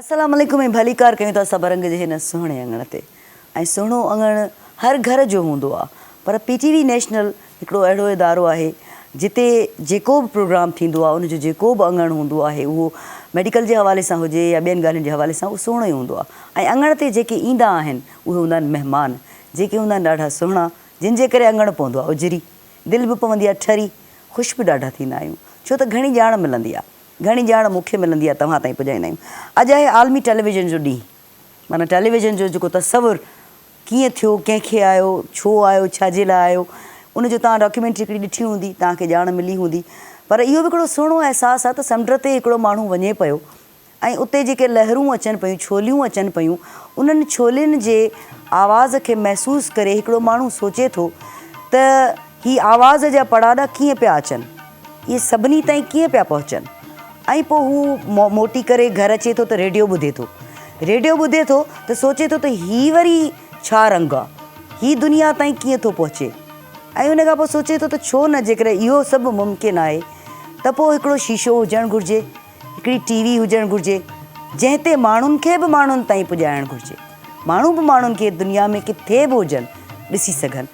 अस्सलाम वालेकुम ऐं भली कार कयूं था सबरंग जे हिन सुहिणे अङण ते। ऐं सुहिणो अङण हर घर जो हूंदो आहे, पर PTV नेशनल हिकिड़ो अहिड़ो इदारो आहे जिते जेको बि प्रोग्राम थींदो आहे उनजो जेको बि अङण हूंदो आहे उहो मेडिकल जे हवाले सां हुजे या ॿियनि ॻाल्हियुनि जे हवाले सां उहो सुहिणो ई हूंदो आहे। ऐं अङण ते जेके ईंदा आहिनि उहे हूंदा आहिनि महिमान, जेके हूंदा आहिनि ॾाढा सुहिणा, जिन जे करे अङण पवंदो आहे उजरी, दिलि बि पवंदी आहे ठरी, ख़ुशि बि ॾाढा थींदा आहियूं, छो त घणी ॼाण मिलंदी आहे। घणी ॼाण मूंखे मिलंदी आहे, तव्हां ताईं पुॼाईंदा आहियूं। अॼु आहे आलमी टेलीविज़न जो ॾींहुं, माना टेलीविज़न जो जेको तसवुरु कीअं थियो, कंहिंखे आयो, छो आयो, छाजे लाइ आयो, उनजो तव्हां डॉक्यूमेंट्री हिकिड़ी ॾिठी हूंदी, तव्हांखे ॼाण मिली हूंदी। पर इहो बि हिकिड़ो सुहिणो अहसासु आहे त समुंड ते हिकिड़ो माण्हू वञे पियो ऐं उते जेके लहरूं अचनि पियूं, छोलियूं अचनि पियूं, उन्हनि छोलियुनि जे आवाज़ खे महसूसु करे हिकिड़ो माण्हू सोचे थो त हीअ आवाज़ जा पड़ाड़ा कीअं पिया अचनि, इहे सभिनी ताईं कीअं पिया पहुचनि। ऐं पोइ हू मोटी करे घरु अचे थो त रेडियो ॿुधे थो, रेडियो ॿुधे थो त सोचे थो त हीअ वरी छा रंग आहे, हीअ दुनिया ताईं कीअं थो पहुचे। ऐं उन खां पोइ सोचे थो त छो न, जेकर इहो सभु मुमकिन आहे त पोइ हिकिड़ो शीशो हुजणु घुरिजे, हिकिड़ी TV हुजणु घुरिजे, जंहिं ते माण्हुनि खे बि माण्हुनि ताईं पुॼाइणु घुरिजे, माण्हू बि माण्हुनि खे दुनिया में किथे बि हुजनि ॾिसी सघनि।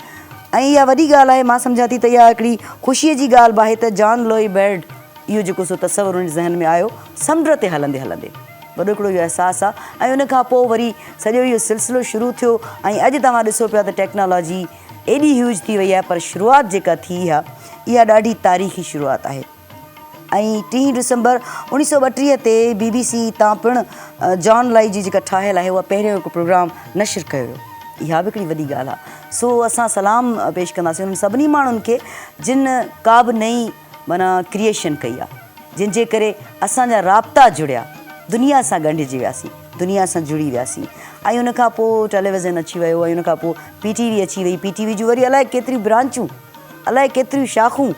ऐं इहा वॾी ॻाल्हि आहे, मां सम्झां थी त इहा हिकिड़ी ख़ुशीअ जी ॻाल्हि बि आहे त जॉन लॉय बैर्ड इहो जेको सो तसवुरु उन ज़हन में आयो समुंड ते हलंदे हलंदे, वॾो हिकिड़ो इहो अहसासु आहे। ऐं उन खां पोइ वरी सॼो इहो सिलसिलो शुरू थियो ऐं अॼु तव्हां ॾिसो पिया त टेक्नोलॉजी एॾी ह्यूज थी वई आहे, पर शुरूआति जेका थी आहे इहा ॾाढी तारीख़ी शुरूआति आहे। ऐं 3 डिसंबर 1932 ते BBC तां पिणु जॉन लॉय जी जेका ठाहियलु आहे उहा पहिरियों हिकु प्रोग्राम नशर कयो हुयो। इहा बि हिकिड़ी वॾी ॻाल्हि आहे। सो असां सलाम पेश कंदासीं उन्हनि सभिनी माण्हुनि खे जिन का बि नई माना क्रिएशन कई आहे, जिन जे करे असांजा राब्ता जुड़िया, दुनिया सां ॻंढिजी वियासीं, दुनिया सां जुड़ी वियासीं। ऐं उन खां पोइ टेलीविज़न अची वियो, ऐं उन खां पोइ PTV अची वई। PTV जूं वरी अलाए केतिरियूं ब्रांचूं, अलाए केतिरियूं शाखूं,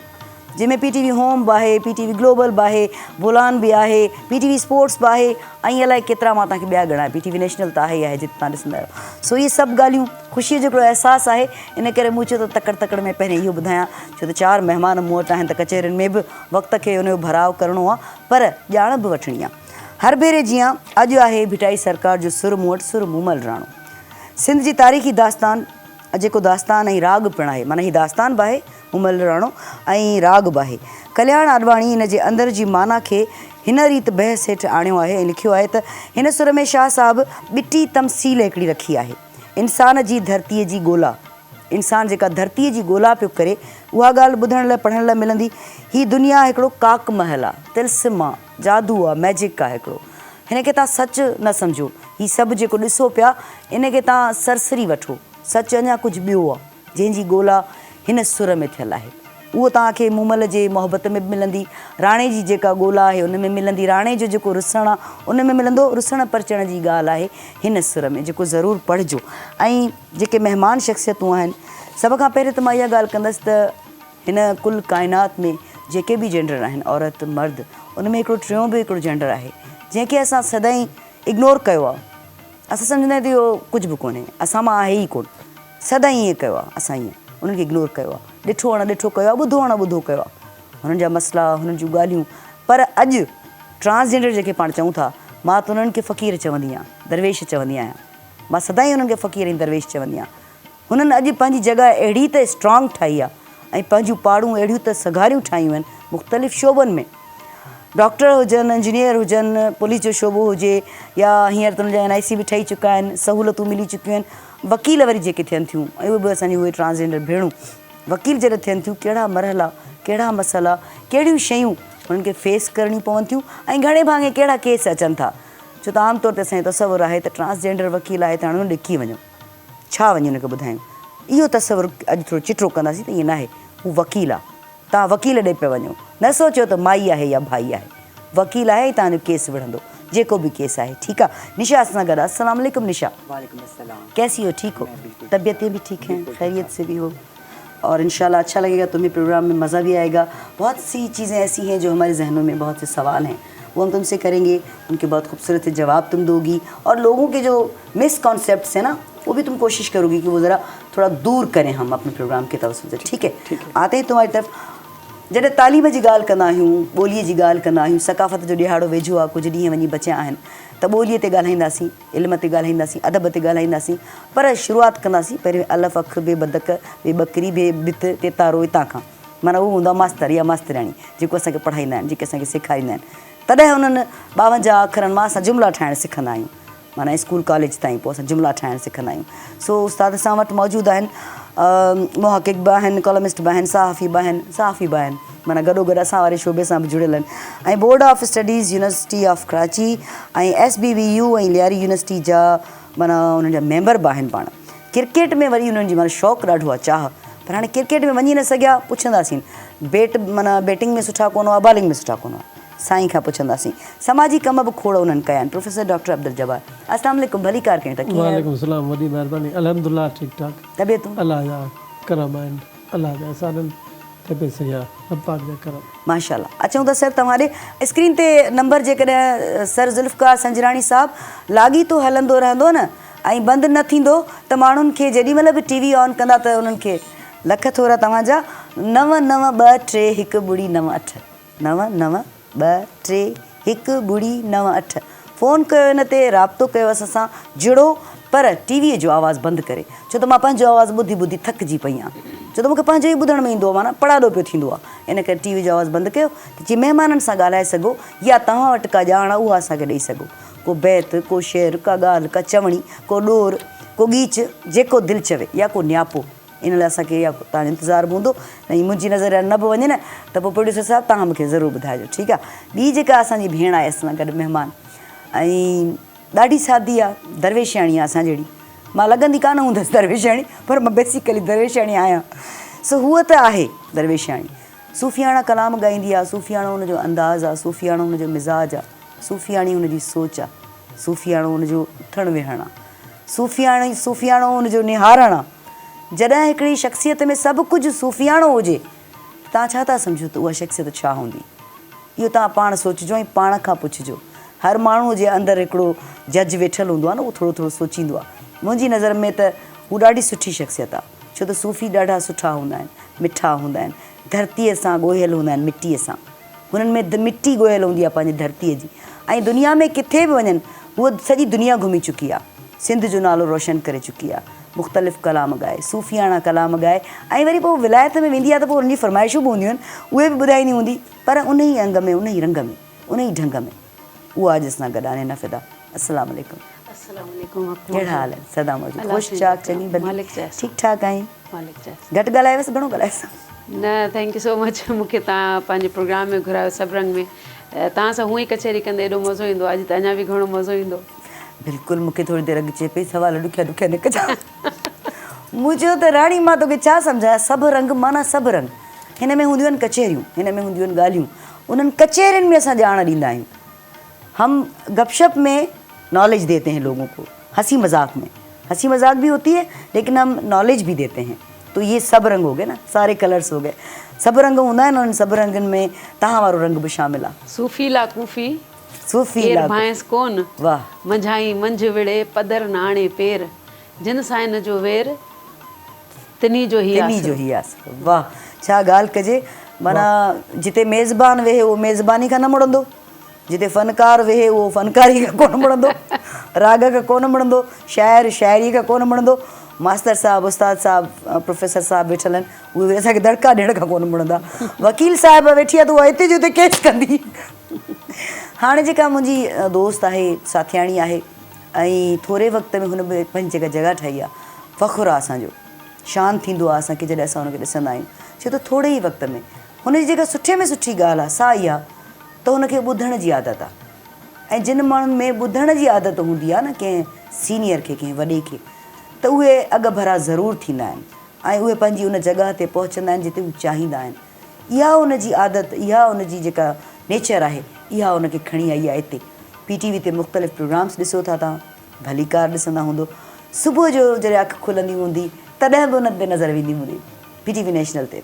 जंहिंमें PTV होम बि आहे, PTV ग्लोबल बि आहे, बुलान बि आहे, PTV स्पोर्ट्स बि आहे, ऐं अलाए केतिरा मां तव्हांखे ॿिया ॻणायां, PTV नेशनल त आहे ई आहे जिते तव्हां ॾिसंदा आहियो। सो इहे सभु ॻाल्हियूं ख़ुशीअ जो हिकिड़ो अहसासु आहे। इन करे मूं चयो त तकड़ में पहिरीं इहो ॿुधायां, छो त 4 महिमान मूं वटि आहिनि त कचहरियुनि में बि वक़्त खे उनजो भराव करिणो आहे, पर ॼाण बि वठणी आहे। हर भेरे जीअं अॼु आहे भिटाई सरकार जो सुर मूं वटि, सुर मूमल राणो, सिंध जी तारीख़ी दास्तान, जेको दास्तान ऐं राग पिणु आहे, माना हीअ दास्तान बि आहे मूमल राणो ऐं राग बि आहे। कल्याण आडवाणी इन जे अंदर जी माना खे हिन रीति बहस हेठि आणियो आहे ऐं लिखियो आहे त हिन सुर में शाह साहिबु ॿिटी तमसील हिकिड़ी रखी आहे, इंसान जी धरतीअ जी ॻोल्हा, इंसानु जेका धरतीअ जी ॻोल्हा पियो करे, उहा ॻाल्हि ॿुधण लाइ पढ़ण लाइ मिलंदी। हीअ दुनिया हिकिड़ो काक महल आहे, तिल्स्म आहे, जादू आहे, मैजिक आहे हिकिड़ो। हिन खे तव्हां सच न सम्झो, हीअ सभु जेको ॾिसो पिया इन खे तव्हां सरसरी वठो, सच अञा कुझु ॿियो आहे जंहिंजी ॻोल्हा हिन सुर में थियल आहे। उहो तव्हांखे मूमल जे मोहबत में बि मिलंदी, राणे जी जेका ॻोल्हा आहे उन में मिलंदी, राणे जो जेको रुसणु आहे उन में मिलंदो, रुसण परचण जी ॻाल्हि आहे हिन सुर में, जेको ज़रूरु पढ़िजो। ऐं जेके महिमान शख़्सियतूं आहिनि, सभ खां पहिरियों त मां इहा ॻाल्हि कंदसि त हिन कुल काइनात में जेके बि जेंडर आहिनि, औरत मर्द, उन में हिकिड़ो टियों बि हिकिड़ो जेंडर आहे जंहिंखे असां सदाईं इग्नोर कयो आहे। असां सम्झंदा आहियूं त इहो कुझु बि कोन्हे, असां मां आहे ई कोन, सदाईं ईअं कयो आहे, असां ईअं उन्हनि खे इग्नोर कयो आहे, ॾिठो अणॾिठो कयो आहे, ॿुधो अणॿुधो कयो आहे, हुननि जा मसइला, हुननि जूं ॻाल्हियूं। पर अॼु ट्रांसजेंडर जेके पाण चऊं था, मां त उन्हनि खे फ़क़ीर चवंदी आहियां, दरवेश चवंदी आहियां, मां सदाईं उन्हनि खे फ़क़ीर ऐं दरवेश चवंदी आहियां। हुननि अॼु पंहिंजी जॻह अहिड़ी त स्ट्रॉन्ग ठाही आहे ऐं पंहिंजूं पाड़ूं अहिड़ियूं त सघारियूं ठाहियूं आहिनि मुख़्तलिफ़ शोबनि में, डॉक्टर हुजनि, इंजीनियर हुजनि, पुलिस जो शोबो हुजे, या हींअर त हुनजा NIC बि ठही चुका आहिनि, सहूलियतूं मिली चुकियूं आहिनि, वकील वरी जेके थियनि थियूं, ऐं उहे बि असांजी उहे ट्रांसजेंडर भेणूं वकील जॾहिं थियनि थियूं, कहिड़ा मरहला, कहिड़ा मसइला, कहिड़ियूं शयूं हुननि खे फेस करणियूं पवनि थियूं, ऐं घणे भाङे कहिड़ा केस अचनि था। छो त आमतौर ते असांजो तसवुरु आहे त ट्रांसजेंडर वकील आहे त हाणे हुन ॾे कीअं वञूं, छा वञी हुनखे ॿुधायूं, इहो तसवुरु अॼु थोरो चिटो कंदासीं त ईअं न आहे, हू वकील आहे, तव्हां वकील ॾे पिया वञो, न सोचियो त माई आहे या भाई आहे, वकील आहे, तव्हांजो केस विढ़ंदो, जेको भी केस आहे। ठीक है, निशा सां गॾु। अस्सलाम वालेकुम निशा। वालेकुम अस्सलाम। कैसी हो? ठीक हो? तबीयतें भी ठीक हैं, खैरियत से भी हो, और इंशाल्लाह अच्छा लगेगा, तुम्हें प्रोग्राम में मज़ा भी आएगा। बहुत सी चीज़ें ऐसी हैं जो हमारे जहनों में, बहुत से सवाल हैं, वो हम तुमसे करेंगे, उनके बहुत खूबसूरत जवाब तुम दोगी, और लोगों के जो मिसकॉन्सेप्ट्स हैं ना, वो भी तुम कोशिश करोगी कि वो ज़रा थोड़ा दूर करें हम अपने प्रोग्राम के तवज्जो से। ठीक है, आते हैं तुम्हारी तरफ। जॾहिं तालीम जी ॻाल्हि कंदा आहियूं, ॿोलीअ जी ॻाल्हि कंदा आहियूं, सकाफ़त जो ॾिहाड़ो वेझो आहे, कुझु ॾींहं वञी बचिया आहिनि, त ॿोलीअ ते ॻाल्हाईंदासीं, इल्म ते ॻाल्हाईंदासीं, अदब ते ॻाल्हाईंदासीं, पर शुरूआति कंदासीं पहिरीं अलफ़ अख बे बदक बे ॿकरी बे भित ते तारो हितां खां, माना उहो हूंदो आहे मास्तर या मास्तरियाणी जेको असांखे पढ़ाईंदा आहिनि, जेके असांखे सेखारींदा आहिनि। तॾहिं उन्हनि 52 अखरनि मां असां जुमिला ठाहिणु सिखंदा आहियूं, माना स्कूल कॉलेज ताईं पोइ असां जुमिला ठाहिणु सिखंदा आहियूं। सो उस्ताद असां वटि मौजूदु आहिनि, मुहक़िक़ बि आहिनि, कॉलमिस्ट बि आहिनि, सहाफ़ी बि आहिनि, माना गॾोगॾु असां वारे शोबे सां बि जुड़ियल आहिनि। ऐं board of studies university of Karachi ऐं SBVU ऐं लियारी यूनिवर्सिटी जा माना उन्हनि जा मेंबर बि आहिनि। पाण क्रिकेट में वरी उन्हनि जी माना शौक़ु ॾाढो आहे, चाह, पर हाणे क्रिकेट में वञी न सघिया, पुछंदासीं माना बैटिंग में सुठा कोन हुआ, बॉलिंग में सुठा कोन हुआ, साईं खां पुछंदासीं। समाजी कम बि खोड़ उन्हनि कया आहिनि। प्रोफेसर डॉक्टर अब्दुल जब्बार, अस्सलाम वालेकुम, भली कार कयूं था? वालेकुम सलाम, वॾी महिरबानी, अल्हम्दुलिल्लाह ठीकु ठाक, तबियतूं अलाह जा करम आहिनि, अलाह जा एहसाननि तबियत सही आहे, रब पाक जा करम, माशाल्लाह। अचूं त सर तव्हां ॾे स्क्रीन ते नंबर जेकॾहिं सर ज़ुल्फ़कार संजराणी साहबु लाॻीतो हलंदो रहंदो न ऐं बंदि न थींदो त माण्हुनि खे जेॾी महिल बि TV ऑन कंदा त उन्हनि खे लख थोरा तव्हांजा 99231998 99231998 फ़ोन कयो, हिन ते राब्तो कयो असां सां, जुड़ो, पर टीवीअ जो आवाज़ु बंदि करे, छो त मां पंहिंजो आवाज़ु ॿुधी ॿुधी थकिजी पई आहियां, छो त मूंखे पंहिंजो ई ॿुधण में ईंदो आहे, माना पढ़ाॾो पियो थींदो आहे, इन करे टीवी जो आवाज़ु बंदि कयो त जीअं महिमाननि सां ॻाल्हाए सघो या तव्हां वटि का ॼाण उहा असांखे ॾेई सघो, को बैत, को शेर, का ॻाल्हि, का चवणी, को ॾोर, को गीच, जेको दिलि चवे, या को न्यापो, इन लाइ असांखे इहा तव्हांजो इंतज़ारु हूंदो। ऐं मुंहिंजी नज़र न बि वञे न त पोइ प्रोड्यूसर साहिबु तव्हां मूंखे ज़रूरु ॿुधाइजो, ठीकु आहे। ॿी जेका असांजी भेण आहे असां गॾु महिमान, ऐं ॾाढी सादी आहे, दरवेशियाणी आहे असां जहिड़ी, मां लॻंदी कान हूंदसि दरवेशियाणी, पर मां बेसिकली दरवेशियाणी आहियां। सो हूअ त आहे दरवेशियाणी, सूफ़ियाणा कलाम ॻाईंदी आहे, सूफ़ियाणो हुनजो अंदाज़ आहे, सूफ़ियाणो हुनजो मिज़ाज आहे, सूफ़ियाणी हुनजी सोच आहे, सूफ़ियाणो हुनजो उथणु वेहणु आहे, सूफ़ियाणो हुनजो निहारणु आहे। जॾहिं हिकिड़ी शख़्सियत में सभु कुझु सूफ़ियाणो हुजे, तव्हां छा था सम्झो त उहा शख़्सियत छा हूंदी? इहो तव्हां पाण सोचिजो ऐं पाण खां पुछिजो। हर माण्हूअ जे अंदरि हिकिड़ो जज वेठल हूंदो आहे न, उहो थोरो थोरो सोचींदो आहे। मुंहिंजी नज़र में त हू ॾाढी सुठी शख़्सियत आहे, छो त सूफ़ी ॾाढा सुठा हूंदा आहिनि, मिठा हूंदा आहिनि, धरतीअ सां ॻोहियल हूंदा आहिनि, मिटीअ सां, हुननि में मिटी ॻोहियल हूंदी आहे पंहिंजी धरतीअ जी। ऐं दुनिया में किथे बि वञनि, उहा सॼी दुनिया घुमी चुकी आहे, सिंध जो नालो रोशन करे चुकी आहे, मुख़्तलिफ़ कलाम ॻाए, सूफ़ियाणा कलाम ॻाए, ऐं वरी पोइ विलायत में वेंदी आहे त पोइ उनजी फ़रमाइशूं बि हूंदियूं आहिनि, उहे बि ॿुधाईंदी हूंदी, पर उन ई अंग में, उन ई रंग में, उन ई ढंग में उहा अॼु असां गॾु आहे। नफ़िदा, अस्सलाम वालेकुम। कहिड़ा हाल आहिनि? सदा मौजूद, ख़ुशि चाक, चङी भली, ठीकु ठाक आहीं? घटि ॻाल्हायसि, घणो ॻाल्हायसि? न, थैंक यू सो मच, मूंखे तव्हां पंहिंजे प्रोग्राम में घुरायो सब्रंग में, तव्हां सां हूअं ई कचहरी कंदे एॾो मज़ो ईंदो, अॼु त अञा बि घणो मज़ो ईंदो। बिल्कुलु, मूंखे थोरी देरि अॻु चए पई सवाल ॾुखिया ॾुखिया न कजां। मूं चयो त राणी मां तोखे छा सम्झायां, सभु रंग माना सभु रंग, हिन में हूंदियूं आहिनि कचहरियूं, हिन में हूंदियूं आहिनि ॻाल्हियूं, उन्हनि कचहरियुनि में असां ॼाण ॾींदा आहियूं। हम गपशप में नॉलेज देते हैं लोगों को, हंसी मजाक में, हंसी मजाक भी होती है लेकिन हम नॉलेज भी देते हैं। तो ये सब रंग हो गए ना, सारे कलर्स हो गए, सब रंग हूंदा आहिनि, उन्हनि सभु रंगनि में तव्हां वारो रंग बि शामिल आहे। सूफ़ी ला कूफ़ी, सूफ़ी ला भांस कोन, वाह, मंझाई मंझ विड़े पदर नाणे पेर, जिन साइन जो वेर तिनी जो ही आसरो। वाह, छा ॻाल्हि कजे, माना जिते मेज़बान वेहे उहो मेज़बानी खां न मुड़ंदो, जिते फ़नकार वेहे उहो फ़नकारी खां कोन मुड़ंदो, राग खां कोन मुड़ंदो, शाइर शाइरी खां कोन मुड़ंदो, मास्तर साहिबु, उस्ताद साहिबु, प्रोफेसर साहिबु वेठल आहिनि, उहे असांखे दड़का ॾियण खां कोन मुड़ंदा, वकील साहिबु वेठी आहे त उहा हिते जो हिते केस कंदी। हाणे जेका मुंहिंजी दोस्त आहे, साथियाणी आहे, ऐं थोरे वक़्त में हुन में पंहिंजी जेका जॻह ठाही आहे, फ़ख़ुरु आहे असांजो, शान थींदो आहे असांखे जॾहिं असां हुनखे ॾिसंदा आहियूं, छो त थोरे ई वक़्त में हुनजी जेका सुठे में सुठी ॻाल्हि आहे सा इहा त हुनखे ॿुधण जी आदत आहे। ऐं जिन माण्हुनि में ॿुधण जी आदत हूंदी आहे न कंहिं सीनियर खे, कंहिं वॾे खे, त उहे अॻ भरा ज़रूरु थींदा आहिनि ऐं उहे पंहिंजी उन जॻह ते पहुचंदा आहिनि जिते उहे चाहींदा आहिनि। इहा उनजी आदत, इहा उनजी जेका नेचर आहे, इहा उनखे खणी आई आहे हिते। PTV ते मुख़्तलिफ़ प्रोग्राम्स ॾिसो था तव्हां, भली कार ॾिसंदा हूंदो, सुबुह जो जॾहिं अखि खुलंदी हूंदी तॾहिं बि उन्हनि ते नज़र वेंदी हूंदी, PTV नेशनल ते,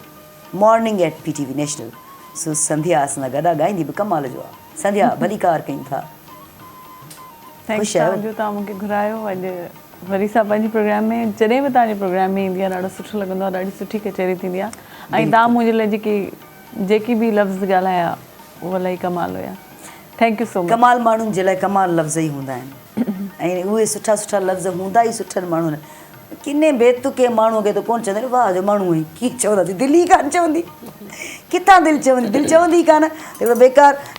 मॉर्निंग एट PTV नेशनल। सो संध्या असां गॾु ॻाईंदी बि कमाल जो आहे। संध्या, भली कार कयूं था। ख़ुशि आहियो तव्हां मूंखे घुरायो अॼु वरी सां पंहिंजे प्रोग्राम में, जॾहिं बि तव्हांजे प्रोग्राम में ईंदी आहे ॾाढो सुठो लॻंदो आहे, ॾाढी सुठी कचहरी थींदी आहे। ऐं तव्हां मुंहिंजे लाइ जेकी जेकी बि लफ़्ज़ ॻाल्हाया उहो इलाही कमाल हुया। Thank you so much. कमाल माण्हुनि जे लाइ कमाल लफ़्ज़ ई हूंदा आहिनि ऐं उहे सुठा सुठा लफ़्ज़ हूंदा ई सुठनि माण्हुनि। किने बेतुके माण्हूअ खे त कोन चवंदा आहिनि वाह जो माण्हू आहे, कीअं चवंदासीं, दिलि ई कान चवंदी, किथां दिलि चवंदी, दिलि चवंदी ही कान। तो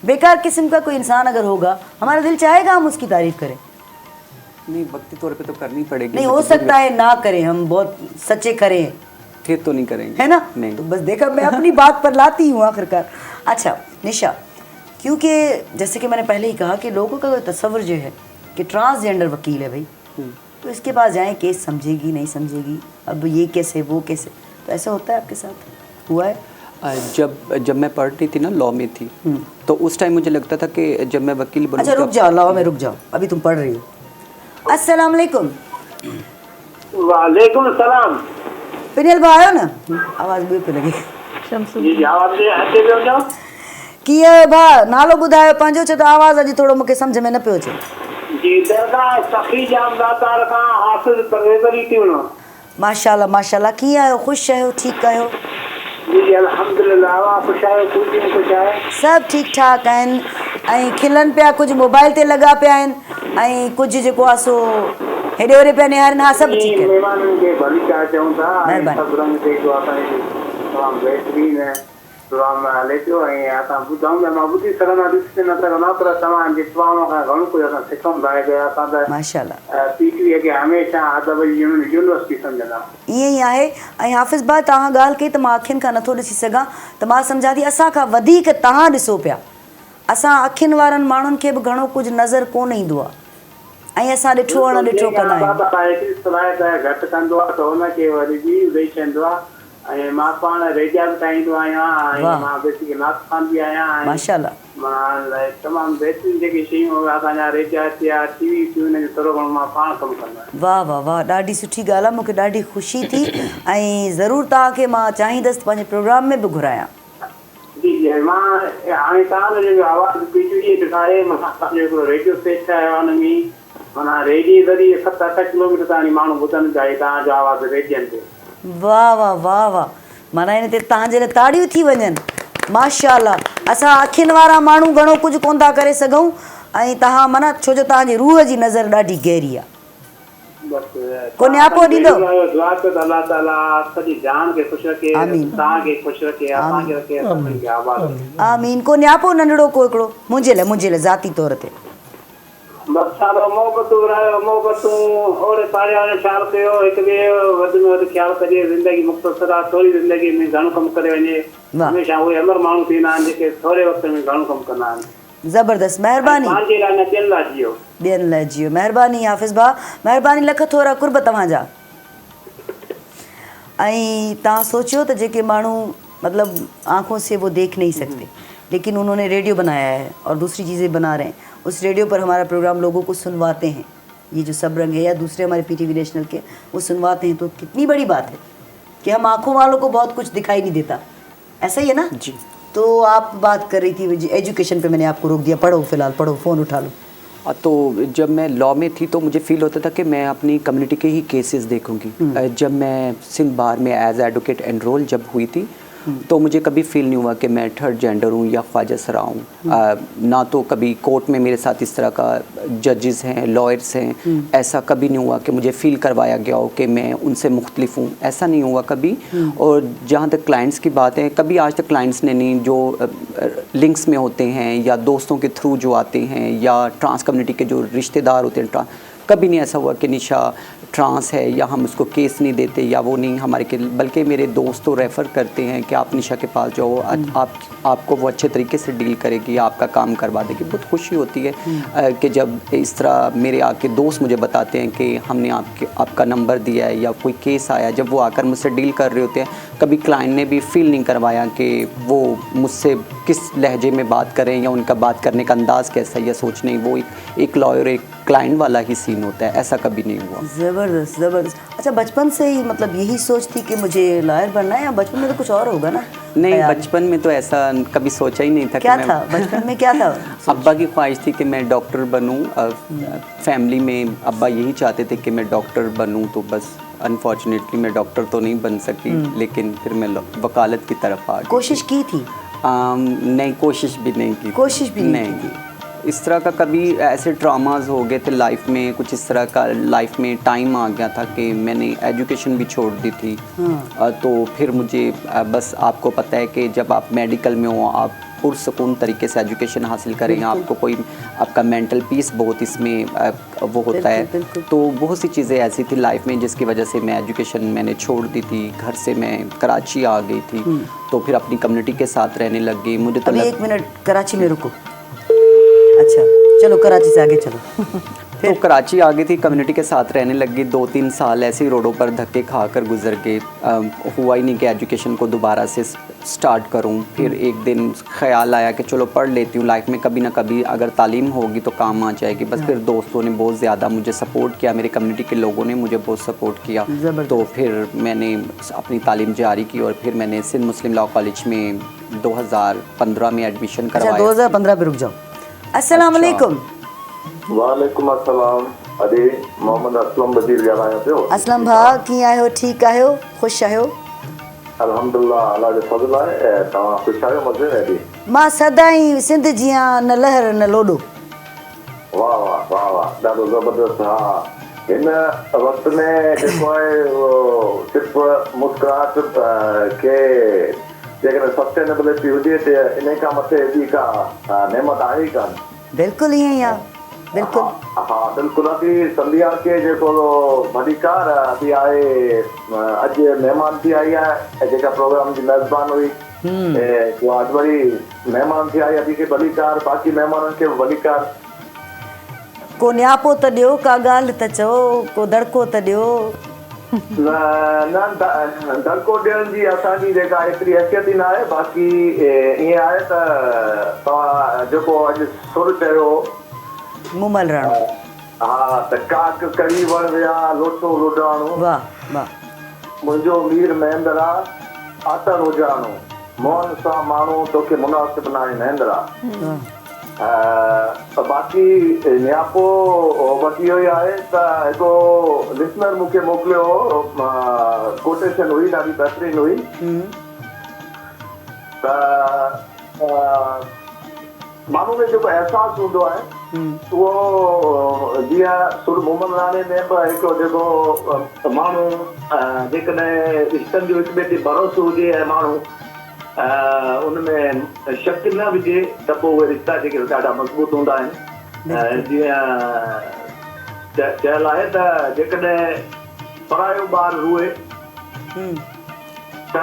बेकार किस्म का कोई इंसान अगर होगा, हमारा दिल चाहेगा हम उसकी तारीफ़ करें? नहीं, वक्ती तौर पे तो करनी पड़ेगी। नहीं, हो सकता है ना करें, हम बहुत सच्चे करें, फिर तो नहीं करेंगे, है ना? नहीं। तो बस देखा, मैं अपनी बात पर लाती हूँ आखिरकार। अच्छा निशा, क्योंकि जैसे कि मैंने पहले ही कहा कि लोगों का तस्वर जो है कि ट्रांसजेंडर वकील है भाई, तो इसके पास जाएं केस समझेगी नहीं समझेगी, अब ये कैसे वो कैसे, तो ऐसा होता है आपके साथ हुआ है? जब मैं पढ़ रही थी ना, लॉ में थी, तो उस टाइम मुझे लगता था कि जब मैं वकील बनूँ। अच्छा रुक जाओ, लॉ में रुक जाओ, अभी तुम पढ़ रही हो। अस्सलाम वालेकुम। वालेकुम सलाम। पिनियल भाई हो ना, आवाज़ ॿियो पे लॻे। शम्सु जी आवाज़ दे हटे पियो वञो। कीअं भाउ, नालो ॿुधायो पंहिंजो, छो त आवाज़ अॼु थोरो मूंखे सम्झ में न पियो अचे। जी दरगाह सखी जाम दातार खां हाफ़िज़ परवेज़री थी वञो। माशाल्लाह माशाल्लाह, कीअं आहियो, ख़ुशि आहियो, ठीकु आहियो? जी अल्हम्दुलिल्लाह, वाह ख़ुशि आहियो, ख़ुशि आहे। सभु ठीकु ठाक आहिनि ऐं खिलनि पिया, कुझु मोबाइल ते लॻा पिया आहिनि ऐं कुझु जेको आहे सो हेॾे होॾे पिया निहारनि। हा सभु ठीकु आहे, महिमाननि खे भली चाह चऊं था। महिरबानी। सभु रंग ते जो असांजी तमामु बहितरीन प्रोग्राम हले पियो ऐं असां ॿुधूं पिया, मां ॿुधी सघंदा ॾिसी न सघंदा, पर तव्हांजे प्रोग्राम खां घणो कुझु असां सिखूं था। असां त माशाल्लाह पीटीवीअ खे हमेशह अदब जी यूनिवर्सिटी सम्झंदा। ईअं ई आहे। ऐं हाफ़िज़ भाउ, तव्हां ॻाल्हि कई त मां अखियुनि खां नथो ॾिसी सघां, त मां सम्झां थी असांखां वधीक तव्हां ॾिसो पिया। असां अखियुनि वारनि माण्हुनि खे बि घणो कुझु नज़र कोन ईंदो आहे ऐं असां ॾिठो अणॾिठो कंदा आहियूं। घटि कंदो आहे त हुनखे वरी बि ॾेई छॾींदो आहे। ऐं मां पाण रेडिया बि ठाहींदो आहियां ऐं मां बेसिक नाच खान बि आहियां। माशाल्लाह, मां तमामु बहितरीन जेकी शयूं असांजा रेडिया थिया, टीवी थियूं, हुनजो थोरो घणो मां पाण कमु कंदो आहियां। वाह वाह वाह, ॾाढी सुठी ॻाल्हि आहे, मूंखे ॾाढी ख़ुशी थी ऐं ज़रूरु तव्हांखे मां चाहींदसि पंहिंजे प्रोग्राम में बि घुरायां। जी जी, मां हाणे तव्हांजो जेको आवाज़ु पीटीवी ॾेखारे, मां असांजो हिकिड़ो रेडियो स्टेशन आहे, हुन में माना रेडियो ज़रिए 7-8 किलोमीटर ताईं माण्हू ॿुधनि था तव्हांजो आवाज़ु रेडियनि ते। वाह वाह वाह वाह, माना हिन ते तव्हांजे लाइ ताड़ियूं थी वञनि। माशाल्लाह, असां अखियुनि वारा माण्हू घणो कुझु कोन था करे सघूं ऐं तव्हां माना छो जो तव्हांजी रूह जी नज़र ॾाढी गहरी आहे। को नियापो ॾींदो? दुआ कयो त अलाह ताला सॼी जान खे ख़ुशि रखे, आमीन। तव्हांखे ख़ुशि रखे, असांखे रखे, सभिनी खे आबाद रखे। आमीन। को नियापो नंढड़ो को हिकिड़ो मुंहिंजे लाइ ज़ाती तौर ते? बसारो मोहबतूं रहियो, मोहबतूं ओड़े पाड़े वारे ख़्यालु कयो, हिक ॿिए वधि में वधि ख़्यालु कजे। ज़िंदगी मुख़्तसर आहे, थोरी ज़िंदगी में घणो कमु करे वञे। हमेशह उहे अमर माण्हू थींदा आहिनि जेके थोरे वक़्त में घणो कमु कंदा आहिनि। ज़बरदस्त, महिरबानी। पंहिंजे लाइ न ॿियनि लाइ जियो। ॿियनि लाइ जियो, महिरबानी हाफ़िज़ भाउ, महिरबानी, लख थोरा कुर्ब तव्हांजा। ऐं तव्हां सोचियो त जेके माण्हू मतिलबु आँखों से वो देख नहीं सकते, लेकिन उन्होंने रेडियो बनाया है और दूसरी चीज़ें बना रहे हैं, उस रेडियो पर हमारा प्रोग्राम लोगों को सुनवाते हैं। ये जो सब रंग है या दूसरे हमारे पीटीवी नेशनल के, वो सुनवाते हैं, तो कितनी बड़ी बात है कि हम आँखों वालों को बहुत कुछ दिखाई नहीं देता। ऐसा ही है ना जी। तो आप बात कर रही थी एजुकेशन पे, मैंने आपको रोक दिया। पढ़ो, फिलहाल पढ़ो, फ़ोन उठा लो। तो जब मैं लॉ में थी तो मुझे फील होता था कि मैं अपनी कम्युनिटी के ही केसेस देखूंगी। जब मैं सिंध बार में एज एडवोकेट एनरोल जब हुई थी, तो मुझे कभी फील नहीं हुआ कि मैं थर्ड जेंडर हूँ या ख्वाजा सरा हूँ। ना तो कभी कोर्ट में मेरे साथ इस तरह का जजेस हैं, लॉयर्स हैं, ऐसा कभी नहीं हुआ कि मुझे फ़ील करवाया गया हो कि मैं उनसे मुख्तलिफ हूँ, ऐसा नहीं हुआ कभी। और जहाँ तक क्लाइंट्स की बात है, कभी आज तक क्लाइंट्स ने नहीं, जो लिंक्स में होते हैं या दोस्तों के थ्रू जो आते हैं या ट्रांस कम्युनिटी के जो रिश्तेदार होते हैं, कभी नहीं ऐसा हुआ कि निशा ट्रांस है या हम उसको केस नहीं देते या वो नहीं हमारे के, बल्कि मेरे दोस्त तो रेफ़र करते हैं कि आप निशा के पास जाओ, आपको वो अच्छे तरीके से डील करेगी, आपका काम करवा देगी। बहुत खुशी होती है कि जब इस तरह मेरे आके दोस्त मुझे बताते हैं कि हमने आपका नंबर दिया है या कोई केस आया, जब वो आकर मुझसे डील कर रहे होते हैं, कभी क्लाइंट ने भी फील नहीं करवाया कि वो मुझसे किस लहजे में बात करें या उनका बात करने का अंदाज़ कैसा है या सोचने, वो एक लॉयर एक क्लाइंट वाला ही सीन होता है, ऐसा कभी नहीं हुआ। ज़बरदस्त ज़बरदस्त। अच्छा, बचपन से ही मतलब यही सोच थी कि मुझे लॉयर बनना है, या बचपन में तो कुछ और होगा ना? नहीं, बचपन में तो ऐसा कभी सोचा ही नहीं था। क्या था बचपन में, क्या था? अब्बा की ख्वाहिश थी कि मैं डॉक्टर बनूं। फैमिली में अब्बा यही चाहते थे कि मैं डॉक्टर बनूं, तो बस अनफॉर्चुनेटली मैं डॉक्टर तो नहीं बन सकी, लेकिन फिर मैं वकालत की तरफ आ गई। कोशिश की थी? नहीं, कोशिश भी नहीं की। कोशिश भी नहीं की। इस तरह का कभी ऐसे ट्रॉमास हो गए थे लाइफ में, कुछ इस तरह का लाइफ में टाइम आ गया था कि मैंने एजुकेशन भी छोड़ दी थी। तो फिर मुझे बस आपको पता है कि जब आप मेडिकल में हो, आप पुरसकून तरीके से एजुकेशन हासिल करें, आपको कोई आपका मेंटल पीस बहुत इसमें वो होता है। तो बहुत सी चीज़ें ऐसी थी लाइफ में जिसकी वजह से मैं एजुकेशन मैंने छोड़ दी थी। घर से मैं कराची आ गई थी, तो फिर अपनी कम्युनिटी के साथ रहने लग गई। मुझे तो 1 मिनट कराची में रुको। अच्छा चलो कराची से आगे चलो। तो कराची आ गई थी, कम्युनिटी के साथ रहने लग गई। 2-3 साल ऐसे ही रोडों पर धक्के खा कर गुजर गए। हुआ ही नहीं कि एजुकेशन को दोबारा से स्टार्ट करूं। फिर एक दिन ख्याल आया कि चलो पढ़ लेती हूँ, लाइफ में कभी ना कभी अगर तालीम होगी तो काम आ जाएगी। बस फिर दोस्तों ने बहुत ज़्यादा मुझे सपोर्ट किया, मेरे कम्युनिटी के लोगों ने मुझे बहुत सपोर्ट किया। तो फिर मैंने अपनी तालीम जारी की और फिर मैंने सिंध मुस्लिम लॉ कॉलेज में 2015 में एडमिशन करवाया। 2015 पे रुक जाओ। अस्सलाम वालेकुम। वालेकुम अस्सलाम। अरे मोहम्मद असलम वजीर ॻाल्हायां पियो। असलम भाउ कीअं आहियो? ठीकु आहियो? ख़ुशि आहियो? अल्हम्दुलिल्लाह, अल्लाह जो फज़ल आहे। तव्हां ख़ुशि आहियो? मज़े में अॼु? मां सदाईं सिंध जी आहियां, न लहर न लोॾो। वाह वाह वाह वाह, ॾाढो ज़बरदस्त। हा, हिन वक़्त में जेको आहे उहो सिर्फ़ु मुस्कुराहट खे जेकॾहिं सस्टेनेबिलिटी हुजे त इन खां मथे ॿी का नेमत आहे ई कान। बिल्कुलु ईअं ई आहे, बिल्कुलु। हा बिल्कुलु। अभी संधिया के जेको भलीकार अभी आहे, अॼु महिमान थी आई आहे जेका प्रोग्राम जी मेज़बान हुई। अॼु वरी महिमान थी आई अभी के भलीकार, बाक़ी महिमाननि खे भलीकार। को न्यापो त ॾियो, का ॻाल्हि त चओ, को दड़को त ॾियो। न दड़को ॾियण जी असांजी जेका एतिरी हैसियत ई न आहे। बाक़ी ईअं आहे त तव्हां जेको अॼु सुर चयो मुमल राणो। हा, त काक कड़ी वण विया लोचो लोडाणो। वाह वाह। मुंहिंजो मीर महेंद्रा आतर हुजाणो, मोहन सां माण्हू तोखे मुनासिब नाहे महेंद्रा। बाक़ी न्यापो बस इहो ई आहे त हिकिड़ो लिसनर मूंखे मोकिलियो, कोटेशन हुई ॾाढी बहितरीन हुई। त माण्हू में जेको अहसासु हूंदो आहे उहो जीअं सुर मोहम्मद राणे में बि हिकिड़ो जेको माण्हू जेकॾहिं रिश्तनि जो हिक ॿिए ते भरोसो हुजे ऐं माण्हू उनमें शक न विझे त पोइ उहे रिश्ता जेके ॾाढा मज़बूत हूंदा आहिनि। जीअं चयल आहे त जेकॾहिं परायो ॿारु रोए त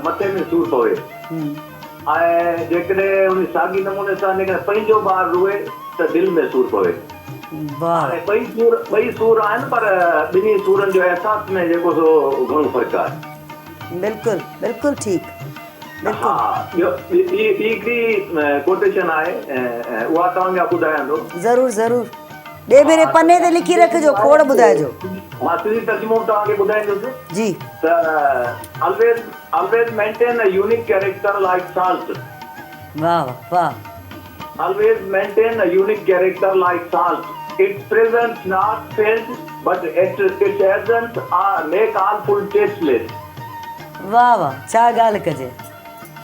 मथे में सूर पवे, ऐं जेकॾहिं उन साॻी नमूने सां जेकॾहिं पंहिंजो ॿारु रोए त दिलि में सूर पवे। ॿई सूर आहिनि, पर ॿिन्ही सूरनि जो अहसास में जेको सो घणो फ़र्क़ु आहे। बिल्कुलु बिल्कुलु ठीकु। हा, हिकिड़ी कोटेशन आहे, उहा तव्हांखे ॿुधायां थो। ज़रूरु ज़रूरु। ॿिए भेरे पने ते लिखी रखिजो, खोड़ ॿुधाइजो। मां सिधी तर्जुमो तव्हांखे ॿुधाईंदुसि जी। त always maintain a unique character like salt. वाह वाह। Always maintain a unique character like salt. Its presence not felt, but its essence make all food tasteless. वाह वाह, छा ॻाल्हि कजे।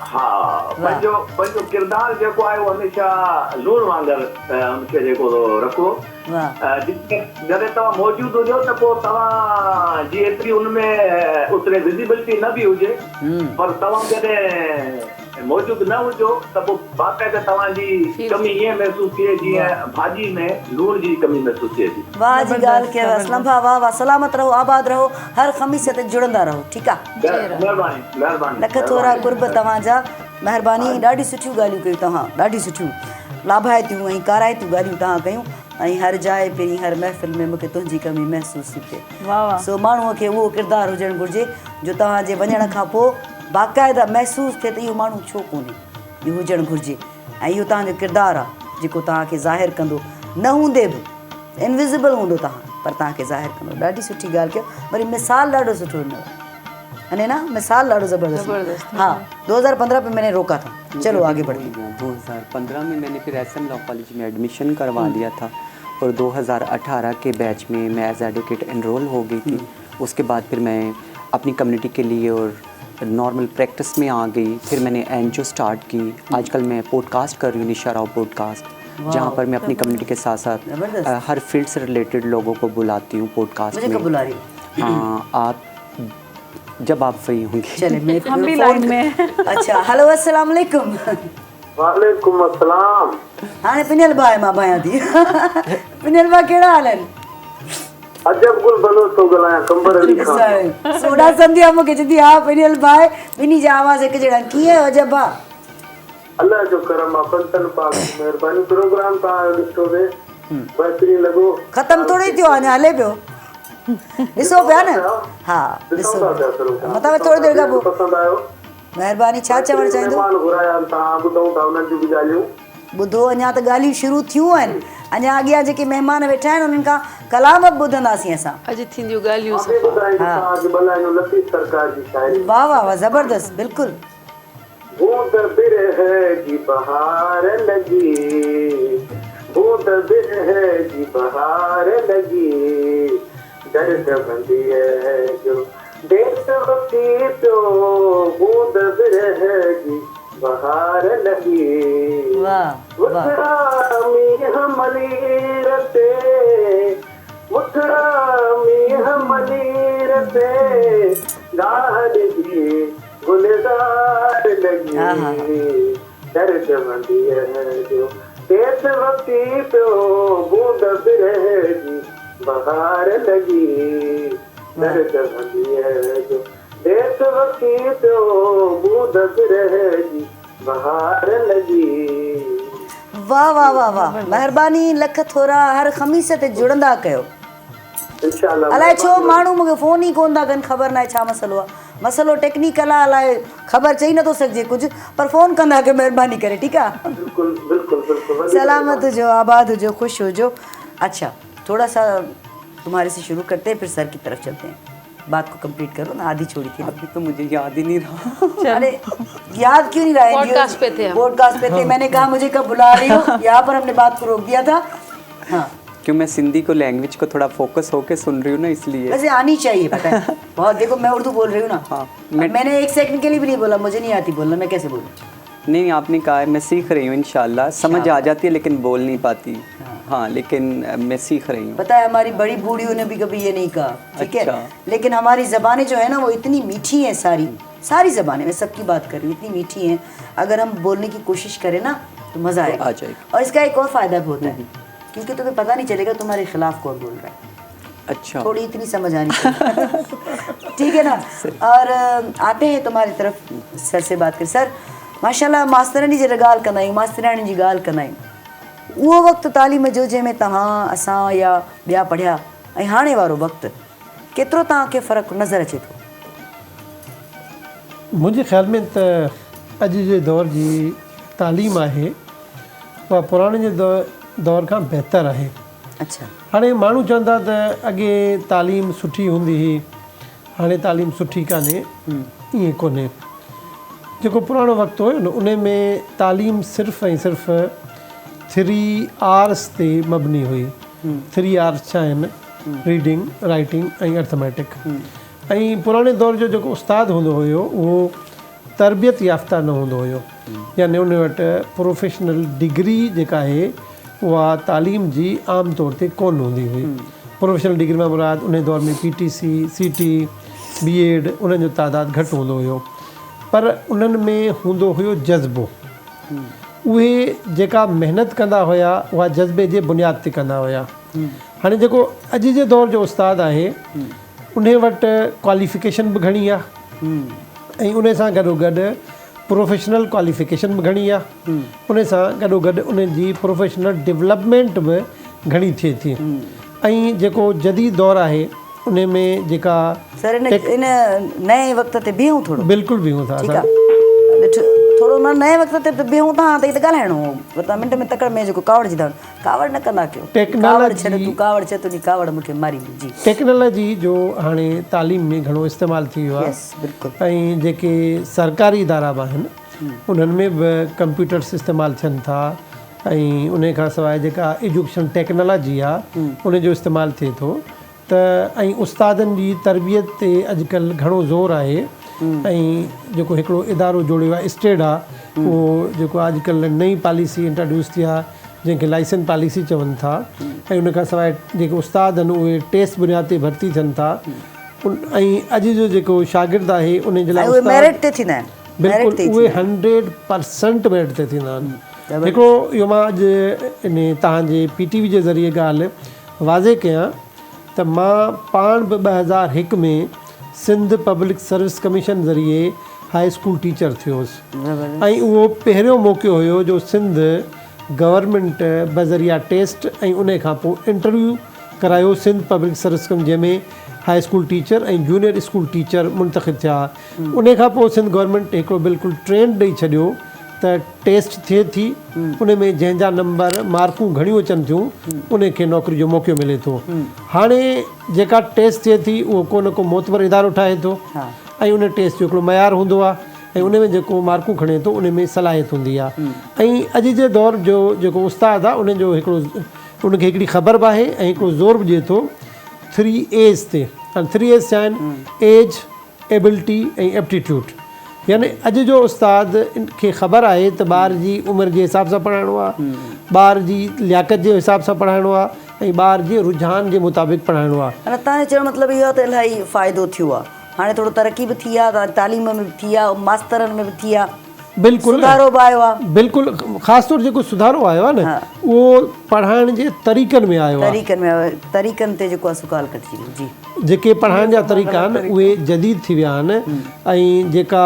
हा, पंहिंजो किरदारु जेको आहे उहो हमेशह लूण वांगुरु हुनखे जेको रखो। जॾहिं तव्हां मौजूदु हुजो त पोइ तव्हां जी एतिरी हुनमें उतरे विज़िबिलिटी न बि हुजे, पर तव्हां जॾहिं मौजूदु न हुजो त पोइ बाक़ाइदा तव्हांजी कमी ईअं महसूसु थिए जीअं भाॼी में लूण जी कमी महसूसु थिए थी। वाह जी ॻाल्हि कयव असलम भाउ, वाह वाह। सलामत रहो, आबाद रहो, हर ख़मीस ते जुड़ंदा रहो। ठीकु आहे, महिरबानी। लख थोरा कुर्ब तव्हांजा, महिरबानी। ॾाढी सुठियूं ॻाल्हियूं कयूं तव्हां, ॾाढी सुठियूं लाभाइतियूं ऐं काराइतियूं ॻाल्हियूं तव्हां कयूं। ऐं हर जाइ पहिरीं हर महफ़िल में मूंखे तुंहिंजी कमी महसूस थी थिए। सो माण्हूअ खे उहो किरदारु हुजणु घुरिजे जो तव्हांजे वञण खां पोइ बाक़ाइदा महसूस थिए त इहो माण्हू छो कोन्हे, इहो हुजणु घुरिजे। ऐं इहो तव्हांजो किरदारु आहे जेको तव्हांखे ज़ाहिरु कंदो, न हूंदे बि इनविज़िबल हूंदो तव्हां, पर तव्हांखे ज़ाहिरु कंदो। ॾाढी सुठी ॻाल्हि कयो। वरी मिसाल ॾाढो सुठो ॾिनो, अने ना मिसाल ॾाढो ज़बरदस्त। हाँ, 2015 में मैंने रोका था। चलो आगे बढ़िए। 2015 में मैंने फिर SM लॉ कॉलेज में एडमिशन करवा लिया था और 2018 के बैच में मैं एज एडवोकेट एनरोल हो गई थी। उसके बाद फिर मैं अपनी कम्युनिटी के लिए और नॉर्मल प्रैक्टिस में आ गई। फिर मैंने एनजीओ स्टार्ट की। आजकल मैं पॉडकास्ट कर रही हूँ, निशा राव पॉडकास्ट, जहाँ पर मैं अपनी कम्युनिटी के साथ साथ हर फील्ड से रिलेटेड लोगों को बुलाती हूँ पॉडकास्ट में। मुझे कब बुला रही हो? हाँ, आप जब आप फ्री होंगे। चले मैं हम भी लाइन में हैं। अच्छा, हेलो अस्सलाम वालेकुम। वालेकुम अस्सलाम। हाणे पिनियल भाई मां भाया थी। पिनियल भाई कहिड़ा हाल आहिनि? अजब गुल बनो तो गलाया कंबर अली खान। सोडा संध्या मूंखे चवंदी हा पिनियल भाई ॿिन्ही जा आवाज़ हिकु जहिड़ा कीअं आहियो अजब भाउ? अल्लाह जो करम आहे, पंतन पाक जी महिरबानी। प्रोग्राम तव्हां ॾिठो वे बहितरीन लॻो। ख़तमु थोरी थियो आहे, अञा हले पियो। ॾिसो पिया न? हा ॾिसो मतिलबु थोरी देरि खां पोइ। पसंदि आयो? महिरबानी, छा चवणु चाहींदो? महिमान घुराया आहिनि, तव्हां ॿुधूं था उन्हनि जूं बि ॻाल्हियूं। ॿुधो, अञा त ॻाल्हियूं शुरू थियूं आहिनि। अञा अॻियां जेके महिमान वेठा आहिनि उन्हनि खां कलाम बि ॿुधंदासीं असां। अॼु थींदियूं ॻाल्हियूं मां बि ॿुधाईंदुसि तव्हांखे ॿ लाइनूं लतीफ़ सरकार जी शाइरी। वाह वाह वाह, ज़बरदस्त, बिल्कुलु। बूंद बिरह की बहार लगी, बूंद बिरह की बहार लगी, दर्द बंदी है जो देशभक्ति तो बूंद बिरह की बहार लगी। वाह मुठड़ा मीह मलीरते, मुठड़ा मीह मलीरते, गाहर जी गुलजार लगी, दर्द बंदी है जो देशभक्ति तो बूंद बिरह की बहार लगी, दर्द बंदी है जो देशभक्ति तो बूंद बिरह की बहार लगी। वाह वाह वाह वाह, महिरबानी लख थोरा। हर ख़मीस ते जुड़ंदा कयो। इंशाल्लाह। अलाए छो माण्हू मूंखे फ़ोन ई कोन था कनि, ख़बर न आहे छा मसइलो आहे। मसइलो टेक्निकल आहे, अलाए ख़बर चई नथो सघिजे कुझु, पर फ़ोन कंदा कयो महिरबानी करे, ठीकु आहे? बिल्कुल बिल्कुल बिल्कुल। सलामत हुजो, आबाद हुजो, खुश हुजो। अच्छा, थोड़ा सा तुम्हारे से शुरू करते हैं, फिर सर की तरफ चलते हैं। बात को कंप्लीट करो ना, आधी छोड़ी थी। अभी तो मुझे याद ही नहीं रहा। अरे याद क्यों नहीं रहा है? पॉडकास्ट पे थे हम। पॉडकास्ट पे थे। मैंने कहा मुझे कब बुला रही हो, यहाँ पर हमने बात को रोक दिया था। हाँ, क्यों मैं सिंधी को लैंग्वेज को थोड़ा फोकस होके सुन रही हूँ ना, इसलिए। वैसे आनी चाहिए, पता है बहुत। देखो मैं उर्दू बोल रही हूँ ना। हाँ, मैंने एक सेकंड के लिए भी नहीं बोला, मुझे नहीं आती बोलना, मैं कैसे बोलूँ? नहीं, आपने कहा है, मैं सीख रही हूँ इंशाल्लाह। समझ आ जाती है लेकिन बोल नहीं पाती। हाँ, लेकिन मैं सीख रही हूँ। पता है हमारी बड़ी बूढ़ियों ने भी कभी ये नहीं कहा, ठीक है? लेकिन हमारी ज़बानें जो है ना, वो इतनी मीठी हैं, सारी ज़बानें, मैं सबकी बात कर रही हूँ, इतनी मीठी हैं। अगर हम बोलने की कोशिश करें ना तो मज़ा आएगा, आ जाएगा। और इसका एक और फ़ायदा भी होता है, क्योंकि तुम्हें पता नहीं चलेगा तुम्हारे खिलाफ कौन बोल रहा है। अच्छा, थोड़ी इतनी समझ आनी चाहिए। ठीक है ना? और आते हैं तुम्हारी तरफ, सर से बात कर। सर माशाल्लाह, मास्तरानी जी ॻाल्हि कंदा आहियूं, मास्तराणी जी ॻाल्हि कंदा आहियूं। उहो वक़्तु तालीम जो जंहिंमें तव्हां, असां या ॿिया पढ़िया, ऐं हाणे वारो वक़्तु, केतिरो तव्हांखे फ़र्क़ु नज़र अचे थो? मुंहिंजे ख़्याल में त अॼु जे दौर जी तालीम आहे उहा पुराणे जे दौर खां बहितर आहे। अच्छा, हाणे माण्हू चवंदा त अॻे तालीम सुठी हूंदी हुई, हाणे तालीम सुठी कान्हे। ईअं कोन्हे। जेको पुराणो वक़्तु हुयो न, उन में तालीम सिर्फ़ु ऐं सिर्फ़ु 3 R's ते मबनी हुई। 3 R's छा आहिनि? रीडिंग, राइटिंग ऐं अर्थमेटिक। ऐं पुराणे दौर जो जेको उस्तादु हूंदो हुयो उहो तरबियत याफ़्ता न हूंदो हुयो, यानी उन वटि प्रोफेशनल डिग्री जेका आहे उहा तालीम जी आम तौर ते कोन हूंदी हुई। प्रोफेशनल डिग्री मां मुराद उन दौर में PTC, CT, B.Ed उन्हनि जो तादादु घटि हूंदो हुयो, पर उन्हनि में हूंदो हुयो जज़्बो। उहे जेका महिनत कंदा हुया उहा जज़्बे जे बुनियाद ते कंदा हुया। हाणे जेको अॼु जे दौर जो उस्तादु आहे उन वटि क्वालिफिकेशन बि घणी आहे, ऐं उन सां गॾोगॾु प्रोफेशनल क्वालिफिकेशन बि घणी आहे। उन सां गॾोगॾु उन जी प्रोफेशनल डेवलपमेंट बि घणी थिए थी। ऐं जेको जदीद दौर आहे उन में जेका सर इन नए वक़्त ते बीहूं थोरो। बिल्कुलु बीहूं था। ठीकु आहे, थोरो न नए वक़्त ते बीहूं था त त ॻाल्हाइणो हो, मतिलबु मिंट में तकड़ में जेको कावड़ जी था, कावड़ न कंदा कयो। कावड़ छॾ तूं, कावड़ छॾ तुंहिंजी कावड़ मूंखे मारींदी। जी, टेक्नोलॉजी जो हाणे तालीम में घणो इस्तेमालु थी वियो आहे। बिल्कुलु। ऐं जेके सरकारी इदारा बि आहिनि उन्हनि में बि कंप्यूटर्स इस्तेमालु थियनि था, ऐं उन खां सवाइ जेका एजुकेशन टेक्नोलॉजी आहे उन जो इस्तेमालु थिए थो। त ऐं उस्तादनि जी तरबियत ते अॼुकल्ह घणो ज़ोर आहे, ऐं जेको हिकिड़ो इदारो जोड़ियो आहे स्टेड आहे उहो जेको अॼुकल्ह नई पॉलिसी इंट्रोड्यूस थी आहे जंहिंखे लाइसेंस पॉलिसी चवनि था ऐं उन खां सवाइ जेके उस्ताद आहिनि उहे टेस्ट बुनियाद ते भर्ती थियनि था ऐं अॼु जो जेको शागिर्द आहे उन जे लाइ मेरिट ते थींदा आहिनि बिल्कुलु उहे 100% मेरिट ते थींदा आहिनि। हिकिड़ो इहो मां अॼु इन तव्हांजे PTV जे ज़रिए ॻाल्हि वाज़े कयां त मां पाण बि 2001 में सिंध पब्लिक सर्विस कमीशन ज़रिए हाई स्कूल टीचर थियो हुउसि ऐं उहो पहिरियों मौक़ो हुयो जो सिंध गवर्नमेंट बज़रिया टेस्ट ऐं उन खां पोइ इंटरव्यू करायो सिंध पब्लिक सर्विस कमीशन जंहिंमें हाई स्कूल टीचर ऐं जूनियर स्कूल टीचर मुंतखब थिया। उन खां पोइ सिंध गवर्नमेंट हिकिड़ो बिल्कुलु ट्रेंड ॾेई छॾियो त टेस्ट थिए थी उन में जंहिंजा नंबर मार्कूं घणियूं अचनि थियूं उन खे नौकरी जो मौक़ो मिले थो। हाणे जेका टेस्ट थिए थी उहो को न को मोतबर इदारो ठाहे थो ऐं उन टेस्ट जो हिकिड़ो मयार हूंदो आहे ऐं उन में जेको मार्कूं खणे थो उन में सलाहियत हूंदी आहे। ऐं अॼु जे दौर जो जेको उस्ताद आहे उन जो हिकिड़ो उनखे हिकिड़ी ख़बर बि आहे ऐं हिकिड़ो ज़ोर बि ॾिए थो 3 A's ते। 3 A's छा आहिनि? एज, एबिलिटी ऐं एप्टीट्यूड। यानी अॼु जो उस्ताद खे ख़बर आहे त ॿार जी उमिरि जे हिसाब सां पढ़ाइणो आहे, ॿार जी लियाकत जे हिसाब सां पढ़ाइणो आहे ऐं ॿार जे रुझान जे मुताबिक़ पढ़ाइणो आहे। हाणे तव्हांजो चवणु मतिलबु इहो आहे त इलाही फ़ाइदो थियो आहे, हाणे थोरो तरक़ी बि थी आहे, तालीम में बि थी आहे, मास्तरनि में बि थी आहे, बिल्कुलु सुधारो बि आयो आहे। बिल्कुलु ख़ासि तौरु जेको सुधारो आयो आहे न उहो पढ़ाइण जे तरीक़नि में आयो आहे। तरीक़नि ते जेको आहे सुकाल कटिजी वियो। जी जेके पढ़ाइण जा तरीक़ा आहिनि उहे जदीद थी विया आहिनि ऐं जेका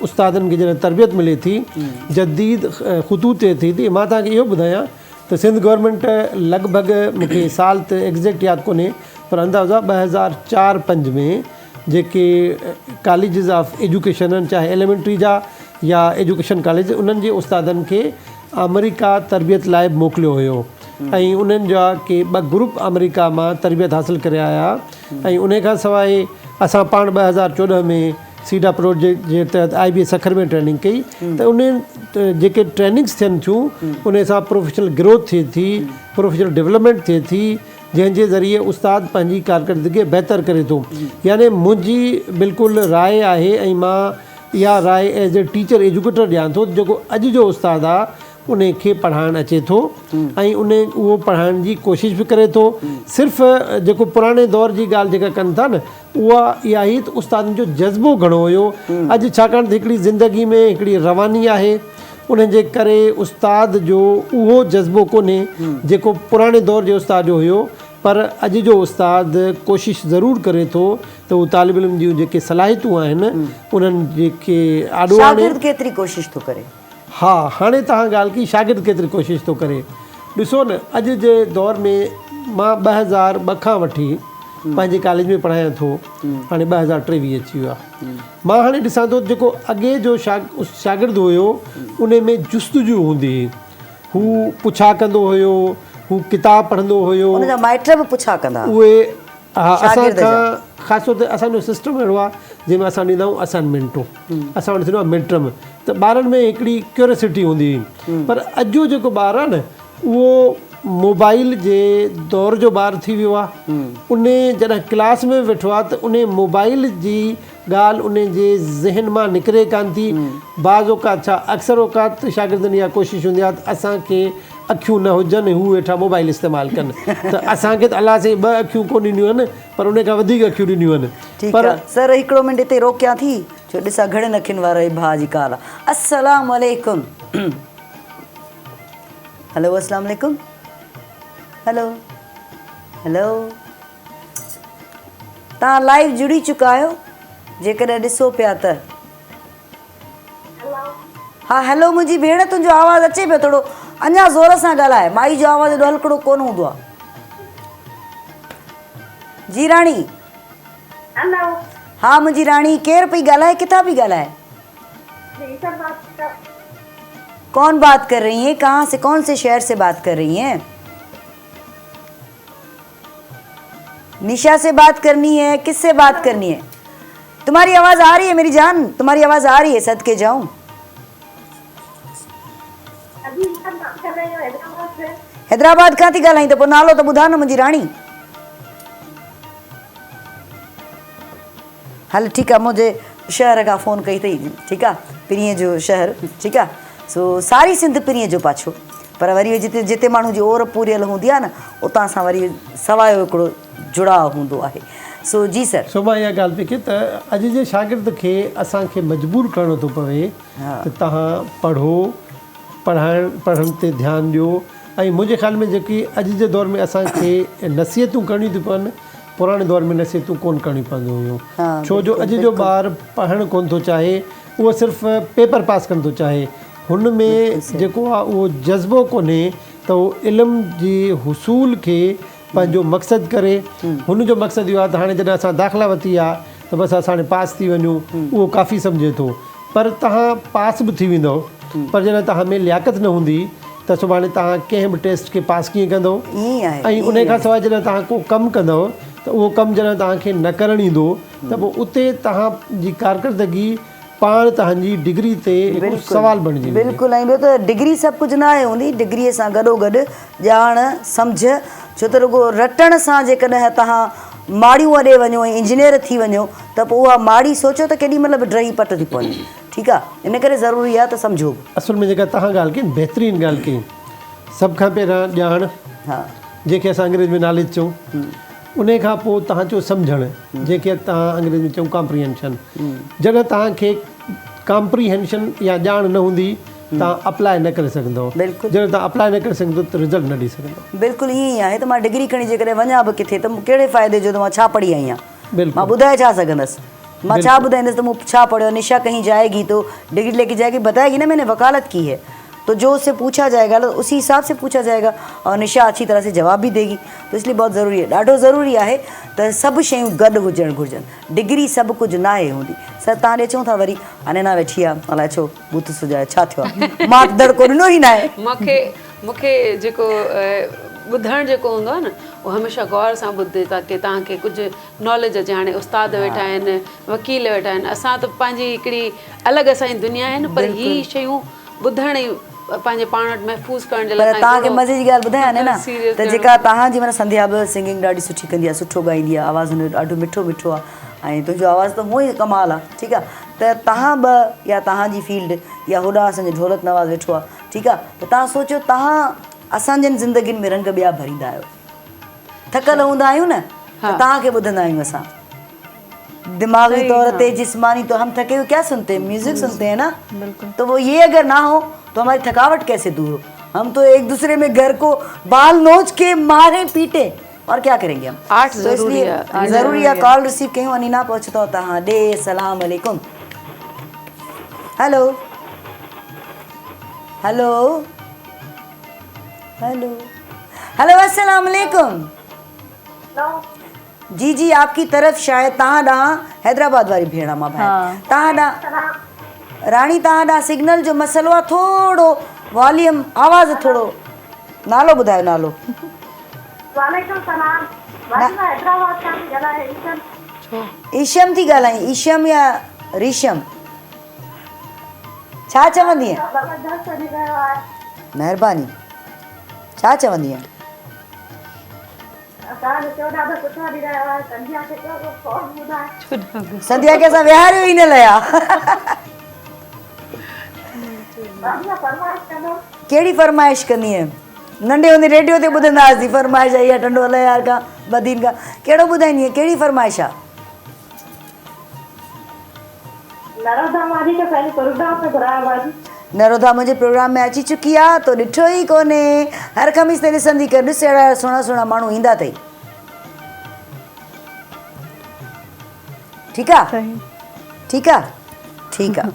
उस्तादनि खे जॾहिं तरबियत मिले थी जदीद ख़ुतूत ते थी थी। मां तव्हांखे इहो ॿुधायां त सिंध गवर्नमेंट लॻभॻि मूंखे साल त एग्ज़ैक्ट यादि कोन्हे पर अंदाज़ा 2004-05 में जेके कॉलेजिस ऑफ एजुकेशन आहिनि चाहे एलिमेंट्री जा या एजुकेशन कॉलेज उन्हनि जे उस्तादनि खे अमेरिका तरबियत लाइ मोकिलियो हुयो ऐं उन्हनि जा के 2 ग्रुप अमेरिका मां तरबियत हासिलु करे आया ऐं उन खां सवाइ असां पाण 2014 में सीडा प्रोजेक्ट जे तहत IBA सखर में ट्रेनिंग कई त उन जेके ट्रेनिंग्स थियनि थियूं उन सां प्रोफेशनल ग्रोथ थिए थी, प्रोफेशनल डेवलपमेंट थिए थी जंहिंजे ज़रिए उस्ताद पंहिंजी कारकर्दगी बहितर करे थो। यानी मुंहिंजी बिल्कुलु राय आहे ऐं मां इहा राय एज़ ए टीचर एजुकेटर ॾियां थो जेको अॼु जो उस्ताद आहे उन खे पढ़ाइणु अचे थो ऐं उहो पढ़ाइण जी कोशिशि बि करे थो। सिर्फ़ु जेको पुराणे दौर जी ॻाल्हि जेका कनि था न उहा इहा ई त उस्तादनि जो जज़्बो घणो हुयो। अॼु छाकाणि त हिकिड़ी ज़िंदगी में हिकिड़ी रवानी आहे उन जे करे उस्ताद जो उहो जज़्बो कोन्हे जेको पुराणे दौर जे उस्ताद जो हुयो। पर अॼु जो उस्ताद कोशिशि ज़रूरु करे थो त उहो तालिब इल्म जूं जेके सलाहियतूं आहिनि उन्हनि जेके आॾो शागिर्द केतिरी कोशिशि थो करे। हा हाणे तव्हां ॻाल्हि की शागिर्द केतिरी कोशिशि थो करे। ॾिसो न अॼु जे दौर में मां 2002 खां वठी पंहिंजे कॉलेज में पढ़ायां थो, हाणे 2023 अची वियो आहे। मां हाणे ॾिसां थो जेको अॻे जो शागिर्द हुयो उन में जुस्तजू हूंदी हुई, हू पुछा कंदो हुयो, हू किताब पढ़ंदो हुयो, उनजा माइट बि पुछा कंदा उहे असां खां ख़ासि तौर ते असांजो सिस्टम अहिड़ो आहे जंहिंमें असां ॾींदा आहियूं असाइनमेंटूं, असां वटि थींदो आहे मिड टर्म, त ॿारनि में हिकिड़ी क्यूरियोसिटी हूंदी हुई। पर अॼु जो जेको ॿारु आहे न उहो मोबाइल जे दौर जो ॿारु थी वियो आहे। उन जॾहिं क्लास में वेठो आहे त उन मोबाइल जी ॻाल्हि उन जे ज़हन मां निकिरे कान थी। बाज़ औक़ात छा अक्सर औक़ात शागिर्दनि इहा कोशिशि हूंदी आहे त असांखे अखियूं न हुजनि हू वेठा मोबाइल इस्तेमालु कनि त असांखे त अलाह से 2 अखियूं कोन ॾिनियूं आहिनि पर उन खां वधीक अखियूं ॾिनियूं आहिनि। पर सर हिकिड़ो मिंट हिते रोकियां थी छो ॾिसां घणनि अखियुनि वारे भाउ जी ॻाल्हि आहे। अस्सलाम वालेकुम। हेलो अस्सलाम वालेकुम। हेलो हेलो तव्हां लाइव जुड़ी चुका आहियो जेकॾहिं ॾिसो पिया त। हा हेलो मुंहिंजी भेण तुंहिंजो आवाज़ु अचे पियो, थोरो अञा ज़ोर सां ॻाल्हाए, माई जो आवाज़ु एॾो हलकड़ो कोन हूंदो आहे। जी राणी। हाँ मुंहिंजी राणी केरु पई ॻाल्हाए, किथां पई ॻाल्हाए? कौन बात कर रही हैं, कहाँ से, कौन से शहर से बात कर रही हैं? निशा से बात करनी है, किससे बात करनी है? तुम्हारी आवाज़ आ रही है मेरी जान, तुम्हारी आवाज़ आ रही है, सदके जाऊं। हैदराबाद खां थी ॻाल्हाई त पोइ नालो त ॿुधायो न मुंहिंजी राणी। हल ठीकु आहे, मुंहिंजे शहर खां फ़ोन कई अथई, ठीकु आहे, पिरीअ जो शहर, ठीकु आहे। सो सारी सिंध पिरीअ जो पाछो, पर वरी जिते जिते माण्हू जी ओर पूरियल हूंदी आहे न, उतां सां वरी सवाइ हिकिड़ो जुड़ाव हूंदो आहे। सो जी सर। सो मां इहा ॻाल्हि पई कयां त अॼु जे शागिर्द खे असांखे मजबूर करिणो थो पवे त तव्हां पढ़ो, पढ़ण ते ध्यानु ॾियो। ऐं मुंहिंजे ख़्याल में जेकी अॼु जे दौर में असांखे नसीहतूं करणियूं थियूं पवनि, पुराणे दौर में नसीहतूं कोन करणियूं पवंदियूं हुयूं, छो जो अॼु जो ॿारु पढ़णु कोन थो चाहे, उहो सिर्फ़ु पेपर पास करणु थो चाहे। हुन में जेको आहे उहो जज़्बो कोन्हे त उहो इल्म जी हुसूल खे पंहिंजो मक़सदु करे। हुन जो मक़सदु इहो आहे त हाणे जॾहिं असां दाख़िला वरिती आहे त बसि असां हाणे पास थी वञूं, उहो काफ़ी सम्झे थो। पर तव्हां पास बि थी वेंदव, पर जॾहिं तव्हां में लियाकत न हूंदी त सुभाणे तव्हां कंहिं बि टेस्ट खे पास कीअं कंदव। ऐं उन खां सवाइ जॾहिं तव्हां को कमु कंदव त उहो कमु जॾहिं तव्हांखे न करणु ईंदो त पोइ उते तव्हांजी कारकर्दगी पाण तव्हांजी डिग्री ते हिकु सवाल बणिजी वेंदी। बिल्कुलु। ऐं ॿियो त डिग्री सभु कुझु न आहे हूंदी, डिग्रीअ सां गॾोगॾु ॼाण सम्झ, छो त रुॻो रटण सां जेकॾहिं तव्हां माड़ियूं वॾे वञो ऐं इंजीनियर थी वञो त पोइ उहा माड़ी सोचो त केॾी महिल बि ड्रही पट थी पवंदी, ठीकु आहे। इन करे ज़रूरी आहे त सम्झो। असुल में जेका तव्हां ॻाल्हि कई बहितरीनु ॻाल्हि कई, सभ खां पहिरियां ॼाण, जंहिंखे असां अंग्रेज़ में नॉलेज चऊं, उन खां पोइ तव्हांजो सम्झणु, जंहिंखे तव्हां अंग्रेज़ में चऊं कॉम्प्रीहेंशन। जॾहिं तव्हांखे कॉम्प्रीहेंशन या ॼाण न हूंदी तव्हां अप्लाई न करे सघंदव। जॾहिं तव्हां अप्लाई न करे सघंदव त रिज़ल्ट न ॾेई सघंदव। बिल्कुलु ईअं ई आहे त मां डिग्री खणी जेकॾहिं वञा बि किथे त कहिड़े फ़ाइदे जो त मां छा पढ़ी आई आहियां, मां ॿुधाए छा सघंदसि, मां छा ॿुधाईंदसि त मूं छा पढ़ियो। निशा कहीं जाएगी तो डिग्री लेके जाएगी, बताएगी ना मैंने वकालत की है, तो जो उससे पूछा जाएगा तो उसी हिसाब से पूछा जाएगा और निशा अच्छी तरह से जवाब भी देगी। तो इसलिए बहुत ज़रूरी है, ॾाढो ज़रूरी आहे त सभु शयूं गॾु हुजणु घुरिजनि। डिग्री सभु कुझु न आहे हूंदी। सर तव्हां ॾे चऊं था वरी अनैना वेठी आहे, अलाए छो बूथ सुॼाए छा थियो आहे, मां दड़को ॾिनो ई न आहे। मूंखे जेको ॿुधणु जेको हूंदो आहे न, उहो हमेशह गौर सां ॿुधे ताकी तव्हांखे कुझु नॉलेज अचे। हाणे उस्ताद वेठा आहिनि, वकील वेठा आहिनि, असां त पंहिंजी हिकिड़ी अलॻि असांजी दुनिया आहे न, पर ही शयूं ॿुधण ई पंहिंजे पाण वटि महफ़ूज़ करण जे लाइ। पर तव्हांखे मज़े जी ॻाल्हि ॿुधायां न त जेका तव्हांजी माना संध्या बि सिंगिंग ॾाढी सुठी कंदी आहे, सुठो ॻाईंदी आहे, आवाज़ हुनजो ॾाढो मिठो मिठो आहे ऐं तुंहिंजो आवाज़ त हूअं ई कमाल आहे, ठीकु आहे। त तव्हां बि या तव्हांजी फील्ड या होॾां असांजो ढोलक नवाज़ वेठो आहे, ठीकु आहे, त तव्हां सोचो तव्हां असांजनि ज़िंदगियुनि में रंग ॿिया भरींदा आहियो। थकल हूंदा आहियूं न त तव्हांखे ॿुधंदा आहियूं असां, दिमागी तौर पे, जिस्मानी तो हम थके हुए क्या सुनते हैं, म्यूजिक सुनते हैं ना। तो वो ये अगर ना हो तो हमारी थकावट कैसे दूर हो। हम तो एक दूसरे में घर को बाल नोच के मारे पीटे और क्या करेंगे हम। आर्ट तो इसलिए ज़रूरी है कॉल रिसीव कयूं। अनीना पहुचता होता हाँ डे सलाम अलैकुम। हेलो हेलो हेलो हेलो अस्सलाम अलैकुम। जी जी आपकी तरफ शायद तव्हां ॾांहुं हैदराबाद वारी भेण मां भाई तव्हां ॾांहुं राणी तव्हां ॾांहुं सिग्नल जो मसइलो आहे, थोरो वॉल्यूम आवाज़ थोरो। नालो ॿुधायो नालो। वालेकुम सलाम। मां हैदराबाद खां थी ॻाल्हायां। ईशम थी ॻाल्हाईं, ईशम या रीशम छा चवंदी आहे? महिरबानी छा चवंदी आहे? संध्या खे असां विहारियो ई न लया। कहिड़ी फरमाइश कंदी आहे? नंढे हूंदे रेडियो ते ॿुधंदा हुआसीं फरमाइश आई आहे टंडो लयार खां बदीन खां। कहिड़ो ॿुधाईंदी आहे, कहिड़ी फरमाइश आहे? नरोधा मुंहिंजे प्रोग्राम में अची चुकी आहे, तो ॾिठो ई कोन्हे। हर ख़मीस ते ॾिसंदी कर, ॾिस अहिड़ा सुहिणा सुहिणा माण्हू ईंदा अथई। ठीकु आहे ठीकु आहे ठीकु आहे।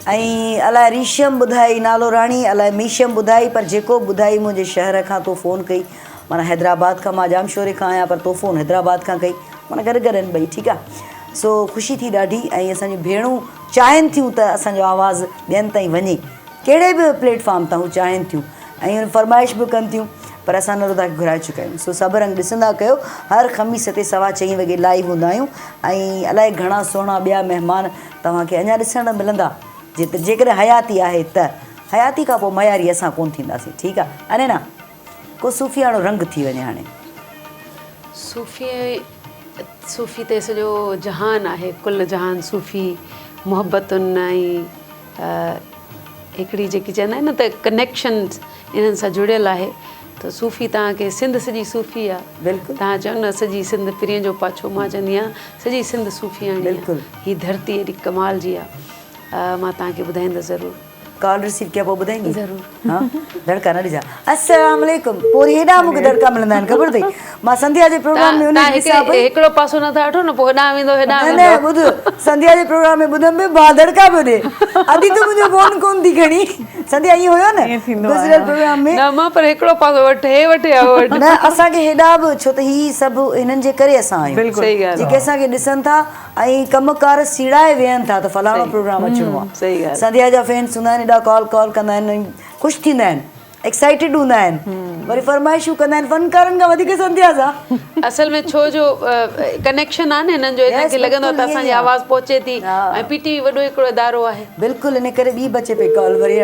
ऐं अलाए रीशम ॿुधाई नालो राणी, अलाए मीशम ॿुधाई, पर जेको ॿुधाई मुंहिंजे शहर खां तो फ़ोन कई, माना हैदराबाद खां। मां जामशोरे खां आहियां पर तो फ़ोन हैदराबाद खां कई, माना गॾु गॾु आहिनि ॿई, ठीकु आहे। सो ख़ुशी थी ॾाढी। ऐं असांजूं भेणूं चाहिनि थियूं त असांजो आवाज़ु ॿियनि ताईं वञे, कहिड़े बि प्लेटफॉर्म तां हू चाहिनि थियूं ऐं फरमाइश बि कनि थियूं, पर असां नरोधा खे घुराए चुका आहियूं। सो सभु रंग ॾिसंदा कयो, हर ख़मीस ते 4:15 वॻे लाइव हूंदा आहियूं। ऐं अलाए घणा सुहिणा ॿिया महिमान तव्हांखे अञा ॾिसण मिलंदा, जेकॾहिं हयाती आहे त। हयाती खां पोइ मयारी असां कोन थींदासीं, ठीकु आहे। अने ना को सूफ़ियाणो रंग थी वञे हाणे। सूफ़ी सूफ़ी ते सॼो जहान आहे, कुल जहान सूफ़ी मोहबतुनि ऐं हिकिड़ी जेकी चवंदा आहिनि न त कनेक्शन्स इन्हनि सां जुड़ियल आहे। त सूफ़ी तव्हांखे सिंध सॼी सूफ़ी आहे। बिल्कुलु। तव्हां चओ न सॼी सिंध पिरीअ जो पाछो, मां चवंदी आहियां सॼी सिंध सूफ़ियाणी आहे। बिल्कुलु। हीअ धरती एॾी कमाल जी आहे। मां तव्हांखे ॿुधाईंदसि ज़रूरु। कॉल रिसीव कया पोइ ॿुधाईंदी? ज़रूरु। हाँ, दड़का न ॾिजा। अस्सलाम वालेकुम। पोइ हेॾा मूंखे दड़का मिलंदा आहिनि, ख़बर अथई? मां संध्या जे प्रोग्राम में तव्हां हिकिड़ो पासो नथा वठो न, पोइ हेॾां वेंदो हेॾां न वेंदो। ॿुध, संध्या जे प्रोग्राम में ॿुधमि भाउ दड़का पियो ॾे। अदी तूं मुंहिंजो फोन कोन थी खणी। संध्या ईअं हुयो न गुज़िरियल प्रोग्राम में? न मां पर हिकिड़ो पासो वठ, हे वठे आ वठ। न असांखे हेॾा बि, छो त ही सभु हिननि जे करे असां आहियूं। सही ॻाल्हि आहे। जेके असांखे ॾिसनि था ऐं कमकार सीड़ाए वेहनि था त फलाणो प्रोग्राम अचिणो आहे। सही ॻाल्हि। संध्या जा फैंस हूंदा आहिनि, हेॾा कॉल कंदा आहिनि, ख़ुशि थींदा आहिनि, एक्साइटेड हूंदा आहिनि, वरी फरमाइशूं कंदा आहिनि फनकारनि खां वधीक संध्या सां। असल में छो जो कनेक्शन आहे न हिननि जो, हिनखे लॻंदो आहे त असांजी आवाज़ पहुचे थी। ऐं पीटीवी वॾो हिकिड़ो इदारो आहे। बिल्कुलु, इन करे ॿी बचे पई कॉल वरी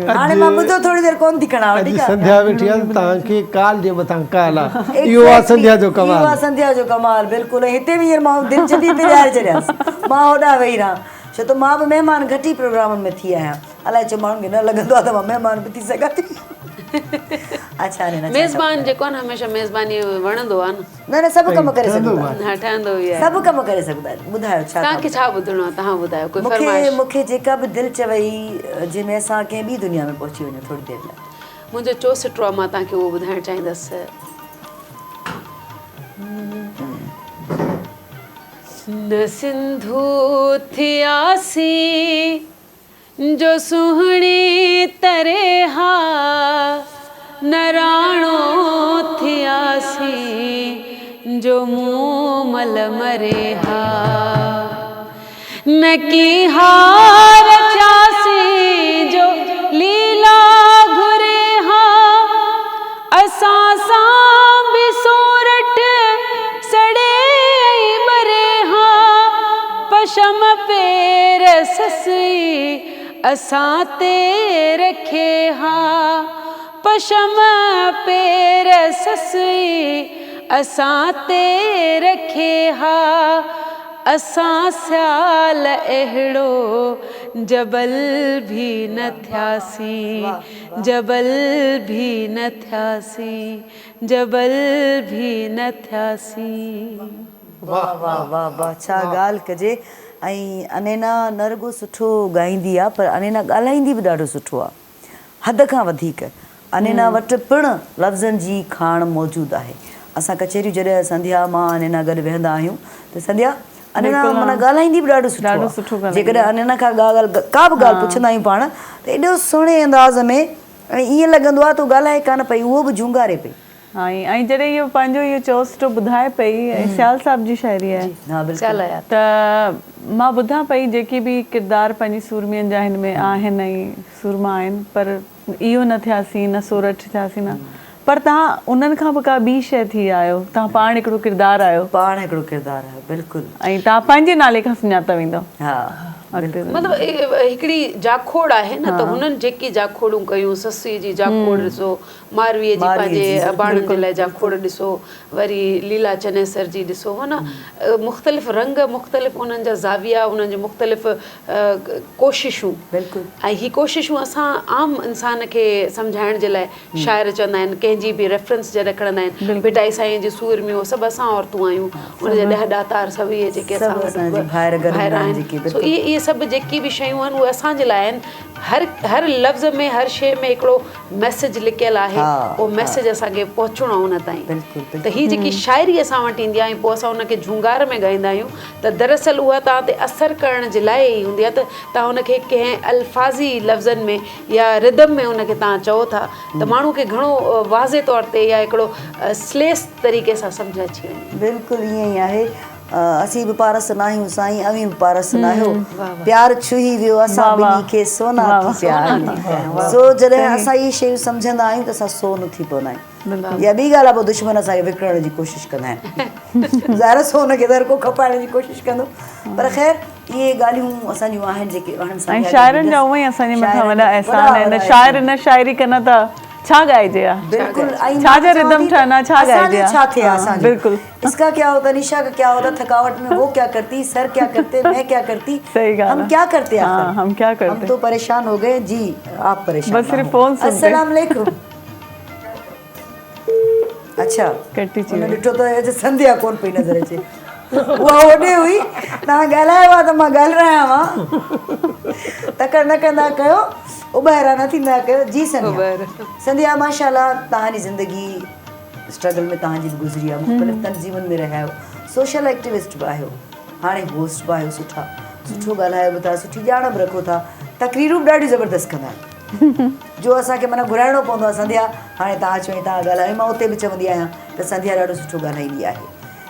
हाणे मां ॿुधो थोरी देरि कोन थी खणां। अॼु संध्या वेठी आहे, तव्हांखे काल जे मथां काल आहे। इहो आहे संध्या जो कमाल। इहो आहे संध्या जो कमाल। बिल्कुलु। ऐं हिते बि हींअर मां दिलि छॾी हिते विहारे छॾियासीं, मां होॾां वेही रहां, छो त मां बि महिमान घटि ई प्रोग्रामनि में थी आहियां। अलाए छो माण्हुनि खे न लॻंदो आहे त मां महिमान बि थी सघां थी। अच्छा, मेज़बान जेको आहे न हमेशह मेज़बानी वणंदो आहे न। न सभु कम करे सघंदा आहिनि। हा, ठहंदो ई आहे। सभु कम करे सघंदा आहिनि। ॿुधायो छा तव्हांखे छा ॿुधणो आहे, तव्हां ॿुधायो कोई फरमाइश। मूंखे जेका बि दिलि चवई, जंहिंमें असां कंहिं ॿी दुनिया में पहुची वञूं थोरी देरि लाइ। मुंहिंजो चोसिटो आहे, मां तव्हांखे उहो ॿुधाइणु चाहींदसि। न सिंधू थियासी जो सुहिणी तरेहा, न राणो थियासी जो मुंहुं मल मरेहा, न की हार थियासी जो लीला घुरेहा, असां सां बि सोरठ सड़े बरेहा, पशम पेर ससी असां ते रखे हा, पशम पेर ससी असां ते रखे हा, असां सियाल अहिड़ो जबल भी न थियासी, जबल भी न थियासी, जबल भी न थियासी। वाह वाह वाह वाह, छा ॻाल्हि कजे। ऐं अनैना न रुॻो सुठो ॻाईंदी आहे, पर अनैना ॻाल्हाईंदी बि ॾाढो सुठो आहे, हद खां वधीक। अनैना वटि पिणु लफ़्ज़नि जी खाण मौजूदु आहे। असां कचहरियूं जॾहिं संध्या मां अनैना गॾु वेहंदा आहियूं त संध्या अनैना माना ॻाल्हाईंदी बि ॾाढो सुठो आहे। जेकॾहिं अनैना खां का बि ॻाल्हि पुछंदा आहियूं पाण त एॾो सुहिणे अंदाज़ में, ऐं ईअं लॻंदो आहे तूं ॻाल्हाए कान पई, उहो बि झूंगारे पई। हाँ, ऐं जॾहिं इहो पंहिंजो इहो चोसिटो ॿुधाए पई, सियाल साहिब जी शाइरी आहे त मां ॿुधां पई जेकी बि किरदार पंहिंजी सूरमियुनि जा हिन में आहिनि ऐं सूरमा आहिनि, पर इहो न थियासीं, न सोरठ थियासीं, न पर तव्हां उन्हनि खां बि का ॿी शइ थी आहियो, तव्हां पाण हिकिड़ो किरदारु आहियो। पाण हिकिड़ो किरदारु आहियो, बिल्कुलु। ऐं तव्हां पंहिंजे नाले खां सुञाता वेंदो। हा, मतिलबु हिकिड़ी जाखोड़ आहे न, त हुननि जेकी जाखोड़ूं कयूं, ससीअ जी जाखोड़ ॾिसो, मारवीअ जी पंहिंजे अबाणनि जे लाइ जाखोड़ ॾिसो, वरी लीला चनेसर जी ॾिसो, हा न, मुख़्तलिफ़ रंग, मुख़्तलिफ़ उन्हनि जा ज़ाविया, उन्हनि जी मुख़्तलिफ़ कोशिशूं। बिल्कुलु। ऐं ही कोशिशूं असां आम इंसान खे सम्झाइण जे लाइ शाइर चवंदा आहिनि, कंहिंजी बि रेफरेंस जॾहिं खणंदा आहिनि, भिटाई साईं जी सूरमियूं सभु असां औरतूं आहियूं, उनजा 10 ॾातार सभु इहे जेके असां ॿाहिरि आहिनि। इहे सभु जेकी बि शयूं आहिनि उहे असांजे लाइ आहिनि। हर लफ़्ज़ में, हर शइ में हिकिड़ो मैसेज लिकियलु आहे, उहो मैसेज असांखे पहुचणो आहे उन ताईं। त हीअ जेकी शाइरी असां वटि ईंदी आहे, पोइ असां उनखे झूंगार में ॻाईंदा आहियूं, त दरअसल उहा तव्हां ते असरु करण जे लाइ ई हूंदी आहे। त तव्हां उनखे कंहिं अल्फाज़ी लफ़्ज़नि में या रिदम में उनखे तव्हां चओ था त माण्हू खे घणो वाज़े तौर ते या हिकिड़ो स्लेस तरीक़े सां सम्झ अची वञे। बिल्कुलु ईअं ई आहे। असीं बि पारस न आहियूं साईं, अवी बि पारस न आहियो, प्यार छुही वियो असां ॿिन्ही खे सोना थी पिया। सो जॾहिं असां इहे शयूं सम्झंदा आहियूं त असां सोन थी पवंदा आहियूं। या ॿी ॻाल्हि आहे, पोइ दुश्मन असांखे विकिणण जी कोशिशि कंदा आहिनि, ज़ाहिर सोन खे दरको खपाइण जी कोशिशि कंदो। पर ख़ैर इहे ॻाल्हियूं असांजियूं आहिनि जेके ऐं शाइरनि जा उहे ई असांजे मथां वॾा अहसान आहिनि। शाइर न शाइरी कनि था छा ॻाइजे आहे बिल्कुल छा जा रिदम ठहना छा ॻाइजे छा थे आसान बिल्कुल इसका क्या होता, निशा का क्या होता, थकावट में वो क्या करती, सर क्या करते, मैं क्या करती, सही गाल हम क्या करते हैं, हम क्या करते, हम तो परेशान हो गए जी, आप परेशान बस सिर्फ फोन सुनते। अस्सलाम वालेकुम। अच्छा कटी उन ॾिठो त अॼु संध्या कोन पई नज़र अचे, उहा होॾे हुई, तव्हां ॻाल्हायो आहे त मां ॻाल्हायां हुआ, तकड़ि न कंदा कयो, उॿाहिरां न थींदा कयो। जी संध्या माशाल्लाह तव्हांजी ज़िंदगी स्ट्रगल में तव्हांजी बि गुज़री आहे, मुख़्तलिफ़ तंज़ीमुनि में रहिया आहियो, सोशल एक्टिविस्ट बि आहियो, हाणे होस्ट बि आहियो, सुठो ॻाल्हायो बि था, सुठी ॼाण बि रखो था, तकरीरूं बि ॾाढी ज़बरदस्त कंदा आहियो जो असांखे माना घुराइणो पवंदो आहे। संध्या हाणे तव्हां अचो ऐं तव्हां ॻाल्हायो, मां उते बि चवंदी आहियां त संध्या ॾाढो सुठो ॻाल्हाईंदी आहे।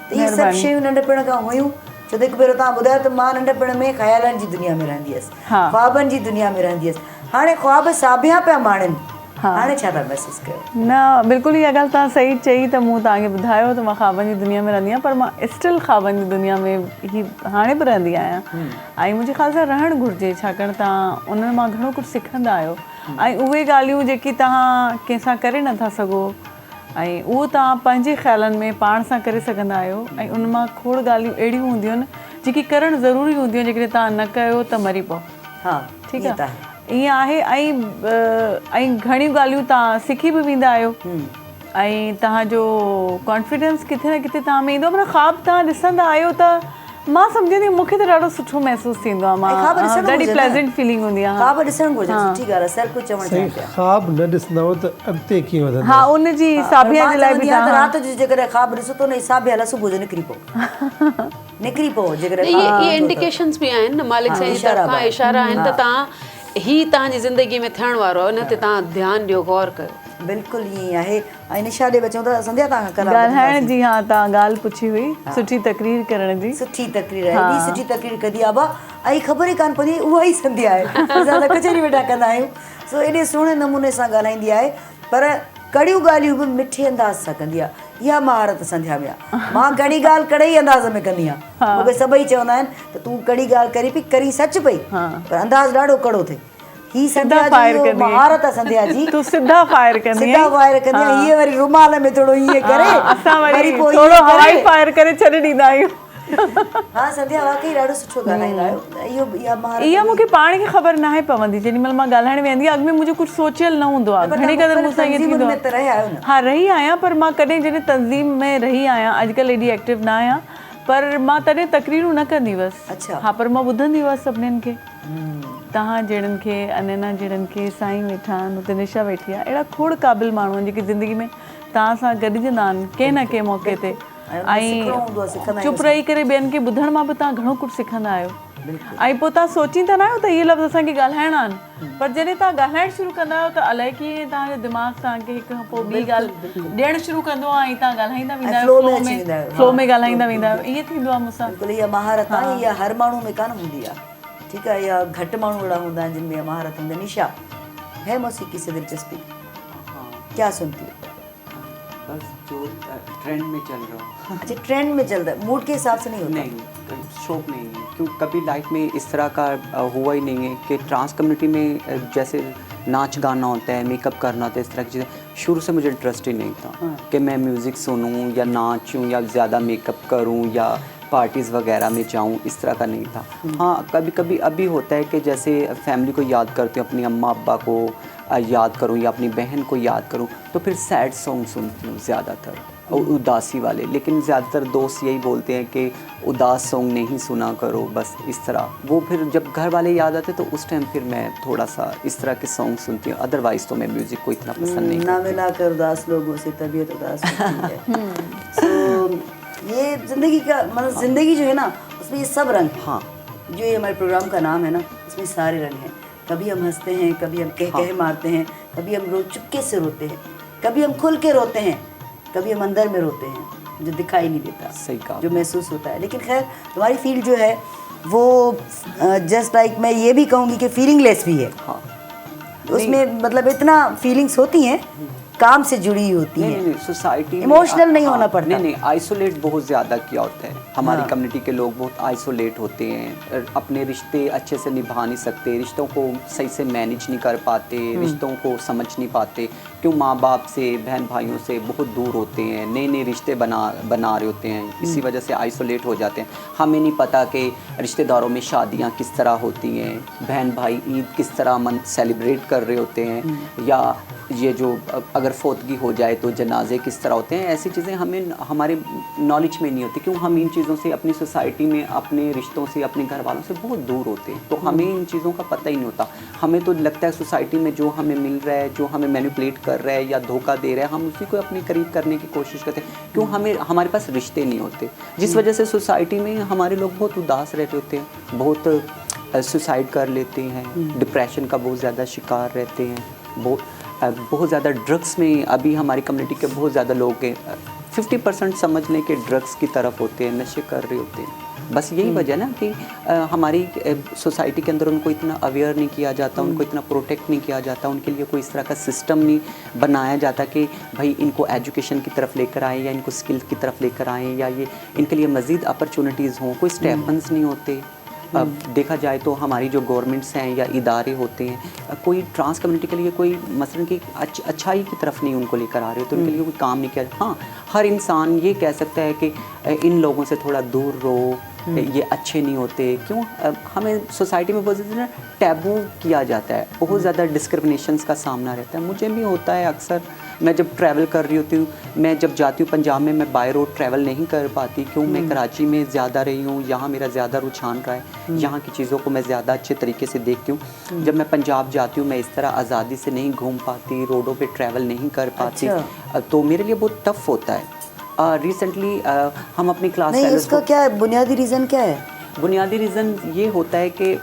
त इहे सभु शयूं नंढपण खां हुयूं, छो त हिकु भेरो तव्हां ॿुधायो त मां नंढपण में ख़्यालनि जी दुनिया में रहंदी हुअसि, ख़्वाबनि जी दुनिया में रहंदी हुअसि, हाणे ख़्वाब साबिया पिया माणनि, हाणे छा था महसूसु कयो? न बिल्कुलु इहा ॻाल्हि तव्हां सही चई त मूं तव्हांखे ॿुधायो त मां ख़्वाबनि जी दुनिया में रहंदी आहियां, पर मां स्टिल ख़्वाबनि जी दुनिया में ई हाणे बि रहंदी आहियां ऐं मुंहिंजे ख़्याल सां रहणु घुरिजे, छाकाणि तव्हां उन्हनि मां घणो कुझु सिखंदा आहियो ऐं उहे ॻाल्हियूं जेकी तव्हां कंहिंसां करे नथा सघो ऐं उहो तव्हां पंहिंजे ख़्यालनि में पाण सां करे सघंदा आहियो ऐं उन मां खोड़ ॻाल्हियूं अहिड़ियूं हूंदियूं आहिनि जेकी करणु ज़रूरी हूंदियूं आहिनि, जेकॾहिं तव्हां न कयो त मरी पओ। हा ठीकु आहे, ईअं आहे ऐं घणियूं ॻाल्हियूं तव्हां सिखी बि वेंदा आहियो ऐं तव्हांजो कॉन्फिडेंस किथे न किथे तव्हां में ईंदो आहे, पर ख़्वाब तव्हां ॾिसंदा आहियो त मां सम्झंदी मूंखे त ॾाढो सुठो महसूसु थींदो आहे, मां ॾाढी प्लेज़ेंट फीलिंग हूंदी आहे। ख़्वाब ॾिसणु घुरिजे, सुठी ॻाल्हि आहे, सर कुझु चवणु चाहिनि पिया। ख़्वाब न ॾिसंदव त अॻिते कीअं वधंदव? हा उनजी साबिया जे लाइ बि राति जो जेकॾहिं ख़्वाब ॾिसो त उन जी साबिया लाइ सुबुह जो निकिरी पओ जेकॾहिं इहे इंडिकेशंस बि आहिनि न, मालिक साईं जी तरफ़ां इशारा आहिनि त तव्हां ही तव्हांजी ज़िंदगी में थियण वारो आहे, इन ते तव्हां ध्यानु ॾियो, गौर कयो। बिल्कुलु ईअं ई आहे। ऐं निशा ॾे बचूं त संध्या तव्हां खां ॻाल्हाइण जी, हा तव्हां ॻाल्हि पुछी हुई, सुठी तकरीर करण जी, सुठी तकरीर आहे, एॾी सुठी तकरीर कंदी आहे बा, ऐं ख़बर ई कान पवंदी उहा ई संध्या आहे, असां त कचहरी वेठा कंदा आहियूं, सो एॾे सुहिणे नमूने सां ॻाल्हाईंदी आहे, पर कड़ियूं ॻाल्हियूं बि मिठे अंदाज़ सां कंदी आहे, इहा महारत संध्या में आहे। मां कड़ी ॻाल्हि कड़े अंदाज़ में कंदी आहियां, मूंखे सभई चवंदा आहिनि त तूं कड़ी ॻाल्हि करी पई, करी सच पई, पर अंदाज़ ॾाढो कड़ो थिए। ही संध्या जी महारत आहे, संध्या जी तू सिधा फायर कंदी सिधा फायर कंदी आहे, हीअ वरी रुमाल में थोरो ईअं करे, असां वरी थोरो हवाई फायर करे छॾे ॾींदा आहियूं। हा संध्या वाकई ॾाढो सुठो ॻाल्हाईंदा आहियो, इहा महारत इहा मूंखे पाण खे ख़बर न आहे पवंदी, जेॾीमहिल मां ॻाल्हाइण वेंदी आहियां अॻु में मुंहिंजो कुझु सोचियल न हूंदो आहे, घणी क़दुरु मूंसां ईअं थींदो आहे। हा रही आहियां, पर मां कॾहिं जॾहिं तंज़ीम में रही आहियां, अॼुकल्ह एॾी एक्टिव न आहियां, पर मां तॾहिं तकरीरूं न कंदी हुअसि। अच्छा हा, पर मां ॿुधंदी हुअसि सभिनीनि खे, तव्हां जहिड़नि खे, अनैना जहिड़नि खे, साईं वेठा आहिनि, हुते निशा वेठी आहे, अहिड़ा खोड़ क़ाबिल माण्हू आहिनि जेके ज़िंदगी में तव्हां सां गॾिजंदा आहिनि कंहिं न कंहिं मौक़े ते, ऐं चुप रही करे ॿियनि खे ॿुधण मां बि तव्हां घणो कुझु सिखंदा आहियो ऐं पोइ तव्हां सोचींदा न आहियो त इहे लफ़्ज़ असांखे ॻाल्हाइणा आहिनि, पर जॾहिं तव्हां ॻाल्हाइणु शुरू कंदा आहियो त अलाए कीअं तव्हांजो दिमाग़ तव्हांखे हिकु खां पोइ ॿी ॻाल्हि ॾियणु शुरू कंदो आहे ऐं तव्हां ॻाल्हाईंदा वेंदा आहियो, फ्लो में ॻाल्हाईंदा वेंदा आहियो, ईअं थींदो आहे मूंसां। बिल्कुलु इहा महारत आहे, इहा हर माण्हू में कान हूंदी आहे, ठीकु आहे, इहा घटि माण्हू अहिड़ा हूंदा आहिनि जिन में महारत हूंदी है। निशा है मौसीकी से दिलचस्पी, क्या सुनती है? बस जो ट्रेंड में चल रहा हो। अच्छा ट्रेंड में चल रहा है, मूड के हिसाब से नहीं होता? नहीं, शौक नहीं है, क्यों कभी लाइफ में इस तरह का हुआ ही नहीं है कि ट्रांस कम्युनिटी में जैसे नाच गाना होता है, मेकअप करना होता है, इस तरह की चीज़ें शुरू से मुझे इंटरेस्ट ही नहीं था कि मैं म्यूज़िक सुनूं या नाचूं या ज़्यादा मेकअप करूं या पार्टीज़ वगैरह में जाऊं, इस तरह का नहीं था। हाँ कभी कभी अभी होता है कि जैसे फैमिली को याद करती हूँ, अपनी अम्मा अब्बा को याद करूँ या अपनी बहन को याद करूँ, तो फिर सैड सॉन्ग सुनती हूँ ज़्यादातर, उदासी वाले, लेकिन ज़्यादातर दोस्त यही बोलते हैं कि उदास सॉन्ग नहीं सुना करो, बस इस तरह। वो फिर जब घर वाले याद आते तो उस टाइम फिर मैं थोड़ा सा इस तरह के सॉन्ग सुनती हूँ, अदरवाइज़ तो मैं म्यूज़िक को इतना पसंद नहीं ना मिलाकर उदास लोगों से तबीयत उदास होती है। सो ये ज़िंदगी का मतलब ज़िंदगी जो है ना, उसमें ये सब रंग, हाँ जो ये हमारे प्रोग्राम का नाम है ना, इसमें सारे रंग हैं। कभी हम हंसते हैं, कभी हम कह मारते हैं, कभी हम चुपके से रोते हैं, कभी हम खुल के रोते हैं, कभी हम अंदर में रोते हैं जो दिखाई नहीं देता, सही कहा, जो महसूस होता है। लेकिन खैर तुम्हारी फील्ड जो है वो जस्ट लाइक मैं ये भी कहूँगी कि फीलिंगलेस भी है। हाँ उसमें मतलब इतना फीलिंग्स होती हैं, काम से जुड़ी होती हैं। नहीं, सोसाइटी इमोशनल नहीं होना पड़ता। नहीं, आइसोलेट बहुत ज़्यादा किया होता है। हमारी कम्युनिटी के लोग बहुत आइसोलेट होते हैं, अपने रिश्ते अच्छे से निभा नहीं सकते, रिश्तों को सही से मैनेज नहीं कर पाते, रिश्तों को समझ नहीं पाते, क्यों माँ बाप से, बहन भाइयों से बहुत दूर होते हैं, नए नए रिश्ते बना रहे होते हैं, इसी वजह से आइसोलेट हो जाते हैं। हमें नहीं पता कि रिश्तेदारों में शादियाँ किस तरह होती हैं, बहन भाई ईद किस तरह सेलिब्रेट कर रहे होते हैं, या ये जो अगर फौतगी हो जाए तो जनाजे किस तरह होते हैं। ऐसी चीज़ें हमें हमारे नॉलेज में नहीं होती, क्यों हम इन चीज़ों से अपनी सोसाइटी में, अपने रिश्तों से, अपने घर वालों से बहुत दूर होते हैं, तो हमें इन चीज़ों का पता ही नहीं होता। हमें तो लगता है सोसाइटी में जो हमें मिल रहा है, जो हमें मैनिपुलेट कर रहा है या धोखा दे रहा है, हम उसी को अपने करीब करने की कोशिश करते हैं, क्यों हमारे पास रिश्ते नहीं होते, जिस वजह से सोसाइटी में हमारे लोग बहुत उदास रहते होते हैं, बहुत सुसाइड कर लेते हैं, डिप्रेशन का बहुत ज़्यादा शिकार रहते हैं, बहुत ज़्यादा ड्रग्स में अभी हमारी कम्युनिटी के बहुत ज़्यादा लोग हैं, 50% समझ लें कि ड्रग्स की तरफ होते हैं, नशे कर रहे होते हैं। बस यही वजह ना कि हमारी सोसाइटी के अंदर उनको इतना अवेयर नहीं किया जाता, उनको इतना प्रोटेक्ट नहीं किया जाता, उनके लिए कोई इस तरह का सिस्टम नहीं बनाया जाता कि भाई इनको एजुकेशन की तरफ लेकर आएँ या इनको स्किल की तरफ लेकर आएँ, या ये इनके लिए मज़ीद अपॉर्चुनिटीज़ हों, कोई स्टेपन्स नहीं होते। अब देखा जाए तो हमारी जो गवर्नमेंट्स हैं या इदारे होते हैं, कोई ट्रांस कम्युनिटी के लिए कोई मसलन की अच्छाई की तरफ नहीं उनको लेकर आ रहे, तो उनके लिए कोई काम नहीं किया। हाँ, हर इंसान ये कह सकता है कि इन लोगों से थोड़ा दूर रहो, ये अच्छे नहीं होते, क्यों हमें सोसाइटी में बहुत ज़्यादा टैबू किया जाता है, बहुत ज़्यादा डिस्क्रिमिनेशंस का सामना रहता है। मुझे भी होता है अक्सर, मैं जब ट्रैवल कर रही होती हूँ, मैं जब जाती हूँ पंजाब में, मैं बाय रोड ट्रैवल नहीं कर पाती, क्यों मैं कराची में ज़्यादा रही हूँ, यहाँ मेरा ज़्यादा रुझान रहा है, यहाँ की चीज़ों को मैं ज़्यादा अच्छे तरीके से देखती हूँ। जब मैं पंजाब जाती हूँ, मैं इस तरह आज़ादी से नहीं घूम पाती, रोडों पे ट्रैवल नहीं कर पाती। तो मेरे लिए बहुत टफ होता है। रिसेंटली हम अपनी क्लास नहीं, उसका क्या है, बुनियादी रीज़न क्या है? बुनियादी रीज़न ये होता है कि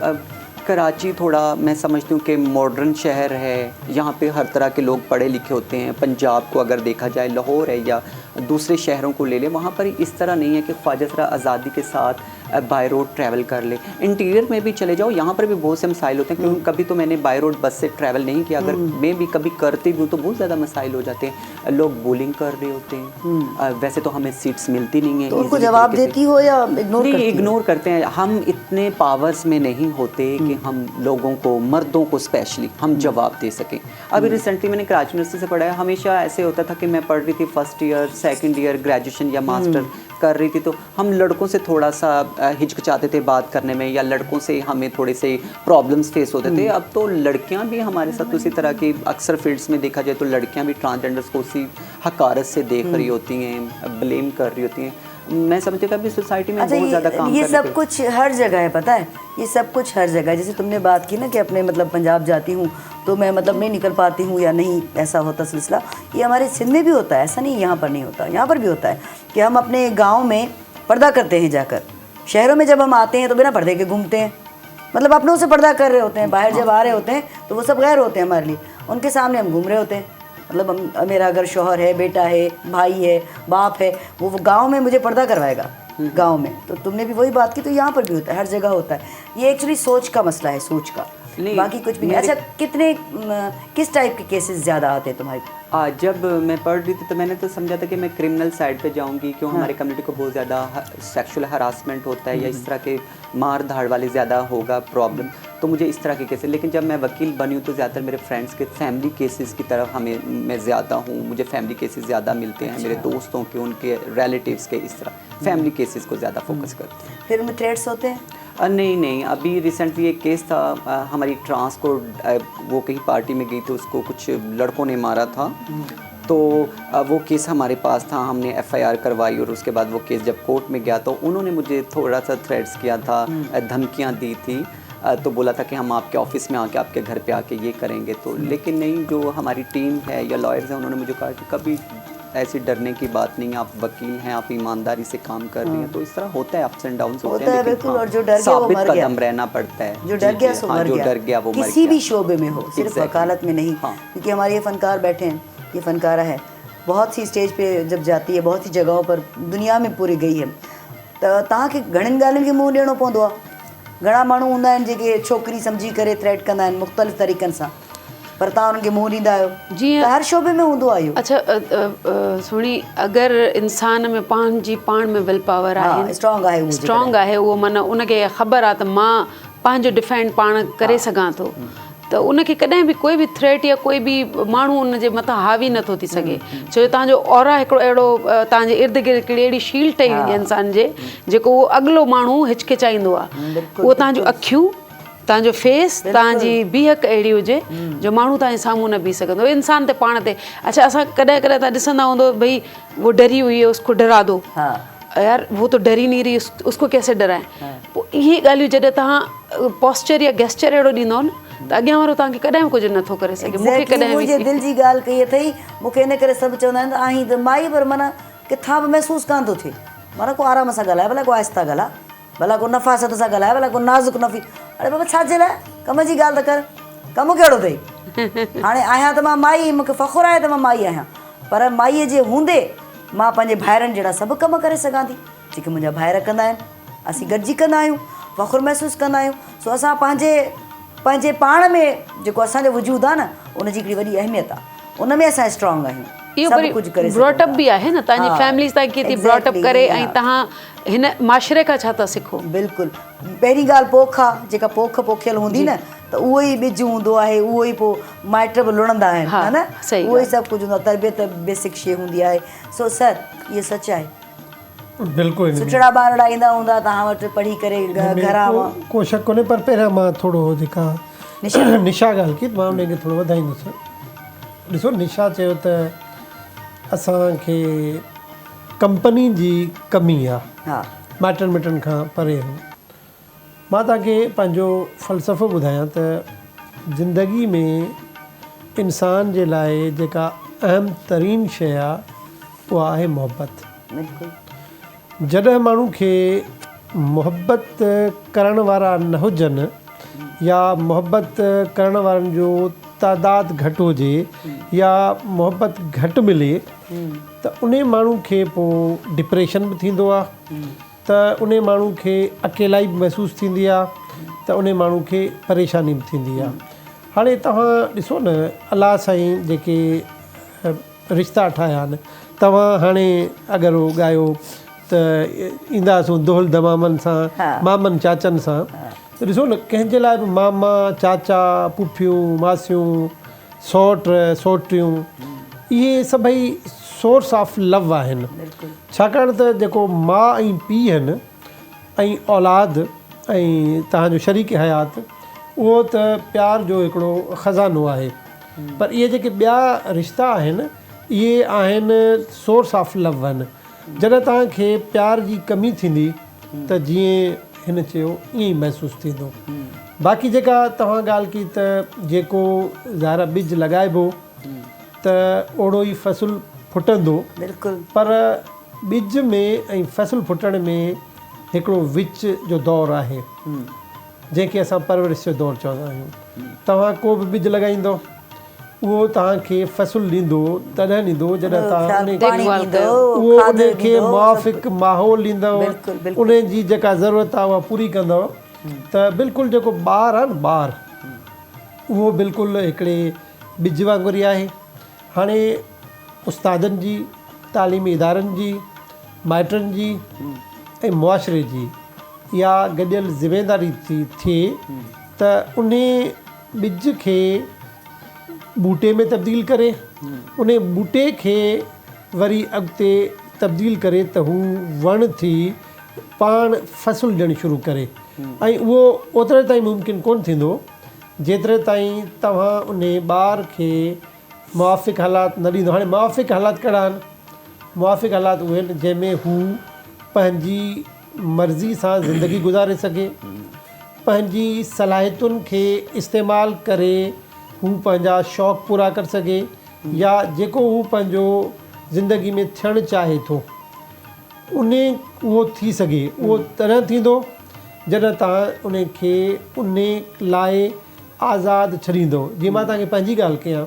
कराची थोड़ा मैं समझती हूँ कि मॉडर्न शहर है, यहाँ पे हर तरह के लोग पढ़े लिखे होते हैं। पंजाब को अगर देखा जाए, लाहौर है या दूसरे शहरों को ले लें, वहाँ पर इस तरह नहीं है कि ख्वाजा सरा आज़ादी के साथ बाय रोड ट्रैवल कर ले। इंटीरियर में भी चले जाओ, यहाँ पर भी बहुत से मसाइल होते हैं, क्योंकि कभी तो मैंने बाय रोड बस से ट्रैवल नहीं किया, अगर मैं भी कभी करती भी हूँ तो बहुत ज़्यादा मसाइल हो जाते हैं, लोग बोलिंग कर रहे होते हैं। वैसे तो हमें सीट्स मिलती नहीं है, तो उनको जवाब देती हो या इग्नोर करती हो? इग्नोर करते हैं। हम इतने पावर्स में नहीं होते कि हम लोगों को, मर्दों को स्पेशली, हम जवाब दे सकें। अभी रिसेंटली मैंने कराची यूनिवर्सिटी से पढ़ा है, हमेशा ऐसे होता था कि मैं पढ़ रही थी first year, second year, graduation या मास्टर कर रही थी, तो हम लड़कों से थोड़ा सा हिचकिचाते थे बात करने में, या लड़कों से हमें थोड़े से प्रॉब्लम्स फेस होते थे। अब तो लड़कियां भी हमारे साथ उसी तरह की, अक्सर फील्ड्स में देखा जाए तो लड़कियां भी ट्रांसजेंडर्स को उसी हकारत से देख रही होती हैं, ब्लेम कर रही होती हैं। मैं समझती हूँ कि अभी सोसाइटी में बहुत ज़्यादा काम ये सब कुछ हर जगह है, पता है, ये सब कुछ हर जगह है। जैसे तुमने बात की ना कि अपने मतलब पंजाब जाती हूँ तो मैं मतलब नहीं निकल पाती हूँ या नहीं, ऐसा होता सिलसिला, ये हमारे सिंध में भी होता है, ऐसा नहीं यहाँ पर नहीं होता। यहाँ पर भी होता है कि हम अपने गाँव में पर्दा करते हैं जाकर, शहरों में जब हम आते हैं तो बिना पर्दे के घूमते हैं, मतलब अपनों से पर्दा कर रहे होते हैं। बाहर जब आ रहे होते हैं तो वो सब गैर होते हैं हमारे लिए, उनके सामने हम घूम रहे होते हैं। मतलब मेरा अगर शौहर है, बेटा है, भाई है, बाप है, वो गांव में मुझे पर्दा करवाएगा गांव में। तो तुमने भी वही बात की, तो यहाँ पर भी होता है, हर जगह होता है। ये एक्चुअली सोच का मसला है, सोच का, बाकी कुछ भी नहीं। अच्छा, किस टाइप के केसेस ज़्यादा आते हैं तुम्हारे? जब मैं पढ़ रही थी तो मैंने तो समझा था कि मैं क्रिमिनल साइड पे जाऊंगी, क्यों हमारे कम्युनिटी को बहुत ज़्यादा सेक्सुअल हरासमेंट होता है, या इस तरह के मार धाड़ वाले ज़्यादा होगा प्रॉब्लम, तो मुझे इस तरह के केसेस। लेकिन जब मैं वकील बनी हूँ तो ज़्यादातर मेरे फ्रेंड्स के फैमिली केसेस की तरफ मैं ज़्यादा हूँ, मुझे फैमिली केसेस ज़्यादा मिलते हैं, मेरे दोस्तों के, उनके रिलेटिव्स के, इस तरह फैमिली केसेस को ज़्यादा फोकस करते हैं। फिर उनमें थ्रेट्स होते हैं? नहीं, अभी रिसेंटली एक केस था, हमारी ट्रांस को, वो कहीं पार्टी में गई थी, उसको कुछ लड़कों ने मारा था, तो वो केस हमारे पास था, हमने एफआईआर करवाई, और उसके बाद वो केस जब कोर्ट में गया तो उन्होंने मुझे थोड़ा सा थ्रेट्स किया था, धमकियां दी थी, तो बोला था कि हम आपके ऑफिस में आके, आपके घर पे आके ये करेंगे। तो लेकिन नहीं, जो हमारी टीम है या लॉयर्स हैं, उन्होंने मुझे कहा कि कभी ऐसी डरने की बात नहीं है, आप वकील हैं, आप ईमानदारी से काम कर रही हैं। तो इस तरह होता है, अप्स एंड डाउन्स होते हैं, बिल्कुल। और जो डर गया वो मर गया, कदम रहना पड़ता है, जो डर गया सो मर गया, जो डर गया वो मर गया, किसी भी शोबे में हो, सिर्फ वकालत में नहीं। क्योंकि हमारे ये फनकार बैठे हैं, ये फनकारा है, बहुत सी स्टेज पे जब जाती है, बहुत सी जगहों पर दुनिया में पूरी गई है, त तव्हांखे घणिनि ॻाल्हियुनि खे मुंहुं ॾियणो पवंदो आहे। घणा माण्हू हूंदा आहिनि जेके छोकिरी सम्झी करे थ्रेट कंदा आहिनि मुख़्तलिफ़ तरीक़नि सां, पर तव्हां उन्हनि खे मुंहुं ॾींदा आहियो जीअं त हर शोबे में हूंदो आहे इहो। अच्छा सुणी अगरि इंसान में पाण में विल पावर आहे, स्ट्रॉन्ग आहे, स्ट्रॉन्ग आहे, उहो माना उनखे ख़बर आहे त मां पंहिंजो डिफेंड पाण करे सघां थो, त उनखे कॾहिं बि कोई बि थ्रेट या कोई बि माण्हू उनजे मथां हावी नथो थी सघे। छो जो तव्हांजो ऑरा हिकिड़ो अहिड़ो तव्हांजे इर्द गिर्द हिकिड़ी अहिड़ी शील्ड ठही वेंदी आहे इंसान जे, जेको उहो अॻिलो माण्हू हिचकिचाईंदो आहे। उहो तव्हांजो अखियूं, तव्हांजो फेस, तव्हांजी बीहक अहिड़ी हुजे जो माण्हू तव्हांजे साम्हूं न बीह सघंदो इंसान ते पाण ते। अच्छा असां कॾहिं कॾहिं तव्हां ॾिसंदा हूंदो भई वो डरी हुई है उसको डरा दो, यार वो तो डरी नहीं रही उसको कैसे डराएं। पोइ इहे ॻाल्हियूं जॾहिं तव्हां पोस्चर या गेस्चर अहिड़ो ॾींदो न त अॻियां वारो तव्हांखे कॾहिं बि कुझु नथो करे सघे। मूंखे कॾहिं मुंहिंजे दिलि जी ॻाल्हि कई अथई, मूंखे इन करे सभु चवंदा आहिनि त आहीं त माई, पर माना किथां बि महसूसु कान थो थिए। माना को आराम सां ॻाल्हाए, भला को आहिस्ता ॻाल्हाए, भला को नफ़ासत सां ॻाल्हाए, भला को नाज़ुक नफ़ी। अरे बाबा छाजे लाइ कम जी ॻाल्हि त कर, कमु कहिड़ो अथई? हाणे आहियां त मां माई, मूंखे फ़ख़ुरु आहे त मां माई आहियां, पर माईअ जे हूंदे मां पंहिंजे भाइरनि जहिड़ा सभु कमु करे सघां थी जेके मुंहिंजा भाइर कंदा आहिनि। असीं गॾिजी कंदा आहियूं, फ़ख़ुरु महसूसु कंदा आहियूं। सो असां पंहिंजे पाण में जेको असांजो वजूदु आहे न, उनजी हिकिड़ी वॾी अहमियत आहे, उन में असां स्ट्रॉन्ग आहियूं। इहो वरी ब्रॉटअप बि आहे न, तव्हांजी फैमिली तव्हां कीअं थी ब्रॉटअप करे, ऐं तव्हां हिन माशरे खां छा था सिखो? बिल्कुलु पहिरीं ॻाल्हि पोख आहे, जेका पोख पोखियल हूंदी न त उहो ई ॿिज हूंदो आहे, उहो ई पोइ माइट बि लुणंदा आहिनि, है न, उहो ई सभु कुझु हूंदो आहे। तरबियत बेसिक शइ हूंदी आहे। सो सर इहो सच आहे। बिल्कुलु सुठड़ा ॿारड़ा ईंदा हूंदा तव्हां वटि पढ़ी करे घरां मां, को शक कोन्हे। पर पहिरियां मां थोरो जेका निशा ॻाल्हि की मां उनखे थोरो वधाईंदुसि। ॾिसो निशा चयो त असांखे कंपनी जी कमी आहे, माइटनि मिटनि खां परे हो। मां तव्हांखे पंहिंजो फ़लसफ़ो ॿुधायां त ज़िंदगी में इंसान जे लाइ जेका अहम तरीन शइ आहे उहा आहे मोहबत। जॾहिं माण्हू खे मोहबत करण वारा न हुजनि या मोहबत करण वारनि जो तादाद घटि हुजे या मोहबत घटि मिले त उन माण्हू खे पोइ डिप्रेशन बि थींदो आहे, त उन माण्हू खे अकेलाई बि महसूसु थींदी आहे, त उन माण्हू खे परेशानी बि थींदी आहे। हाणे तव्हां ॾिसो न, अलाह साईं जेके रिश्ता ठाहिया आहिनि, तव्हां हाणे अगरि उहो ॻायो त ईंदासूं दुहल दमामनि सां, मामनि चाचनि सां, त ॾिसो न कंहिंजे लाइ बि मामा, चाचा, पुफियूं, मासियूं, सौट, सौटियूं, इहे सभई सोर्स ऑफ लव आहिनि। छाकाणि त जेको माउ ऐं पीउ आहिनि ऐं औलाद ऐं तव्हांजो शरीक हयात, उहो त प्यार जो हिकिड़ो ख़ज़ानो आहे। पर इहे जेके ॿिया रिश्ता आहिनि, इहे आहिनि सोर्स ऑफ लव आहिनि। जॾहिं तव्हांखे प्यार जी कमी थींदी त जीअं हिन चयो ईअं ई महसूसु थींदो। बाक़ी जेका तव्हां ॻाल्हि की त जेको ज़ाहिर ॿिज लॻाइबो त ओड़ो ई फ़सुलु फुटंदो। बिल्कुलु। पर ॿिज में ऐं फ़सुलु फुटण में हिकिड़ो विच जो दौरु आहे जंहिंखे असां परवरिश जो दौरु चवंदा आहियूं। तव्हां को बि ॿिज लॻाईंदो, उहो तव्हांखे फ़सुलु ॾींदो तॾहिं ॾींदो जॾहिं तव्हां उहो उनखे मुआफ़िक़ माहौल ॾींदव, उन जी जेका ज़रूरत आहे उहा पूरी कंदव। त बिल्कुलु जेको ॿारु आहे न, ॿारु उहो बिल्कुलु हिकिड़े ॿिज वांगुरु ई आहे। हाणे उस्तादनि जी, तालीमी इदारनि जी, माइटनि जी ऐं मुआशिरे जी इहा गॾियल ज़िमेदारी थी थिए त उन ॿिज खे बूटे में तब्दील करे, उन बूटे खे वरी अॻिते तब्दील करे त हू वण थी पाण फ़सुलु ॾियणु शुरू करे। ऐं उहो ओतिरे ताईं मुमकिन कोन थींदो जेतिरे ताईं तव्हां उन ॿार खे मुआफ़िक़ हालात न ॾींदो। हाणे मुआफ़िक़ हालात कहिड़ा आहिनि? मुआफ़िक़ हालात उहे आहिनि जंहिंमें हू पंहिंजी मर्ज़ी सां ज़िंदगी गुज़ारे सघे, पंहिंजी सलाहियतुनि खे इस्तेमालु करे हू पंहिंजा शौक़ु पूरा करे सघे, या जेको हू पंहिंजो ज़िंदगी में थियणु चाहे थो उहो थी सघे। उहो तॾहिं थींदो जॾहिं तव्हां उन खे उन लाइ आज़ादु छॾींदो। जीअं मां तव्हांखे पंहिंजी ॻाल्हि कयां,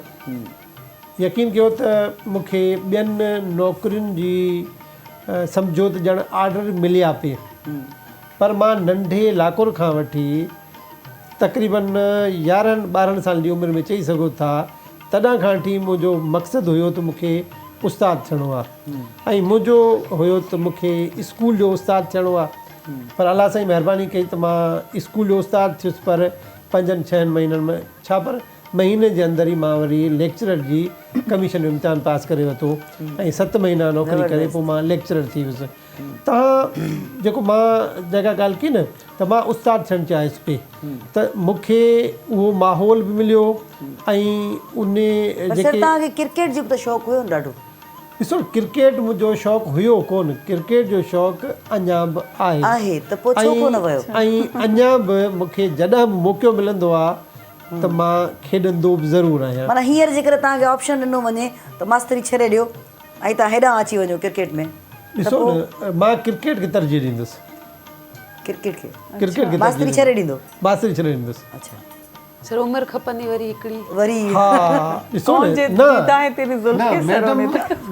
यकीन कयो त मूंखे ॿियनि नौकरियुनि जी सम्झो त ॼण आर्डर मिलिया पिए, पर मां नंढे लाकुर खां वठी तक़रीबन 11-12 साल जी उमिरि में चई सघो था तॾहिं खां वठी मुंहिंजो मक़सदु हुयो त मूंखे उस्तादु थियणो आहे ऐं मुंहिंजो हुयो त मूंखे स्कूल जो उस्तादु थियणो आहे पर अलाह साईं महिरबानी कई त मां स्कूल जो उस्तादु थियुसि पर 5-6 महीननि में छा पर महीने जे अंदरि ई मां वरी लेक्चरर जी कमीशन जो इम्तिहान पास करे वरितो ऐं 7 महीना नौकिरी करे पोइ मां लेक्चरर थी वियुसि। तव्हां जेको मां जेका ॻाल्हि की न त मां उस्तादु थियणु चाहियुसि पई त मूंखे उहो माहौल बि मिलियो ऐं उन जेके तव्हांखे क्रिकेट जो बि त शौक़ु हुयो न ॾाढो? ॾिसो क्रिकेट मुंहिंजो शौक़ु हुयो कोन, क्रिकेट जो शौक़ु अञा बि आहे त पोइ छो कोन वियो? ऐं अञा बि मूंखे जॾहिं बि मौक़ो मिलंदो आहे त मां खेॾंदो बि ज़रूरु आहियां। माना हींअर जेकर तव्हांखे ऑप्शन ॾिनो वञे त मास्तरी छॾे ॾियो ऐं तव्हां हेॾां अची वञो क्रिकेट में, ॾिसो न मां क्रिकेट खे तरजीह ॾींदुसि। क्रिकेट खे मास्तरी छॾे ॾींदो? मास्तरी छॾे ॾींदुसि। अच्छा सर उमिरि खपंदी वरी हिकिड़ी वरी हा ॾिसो न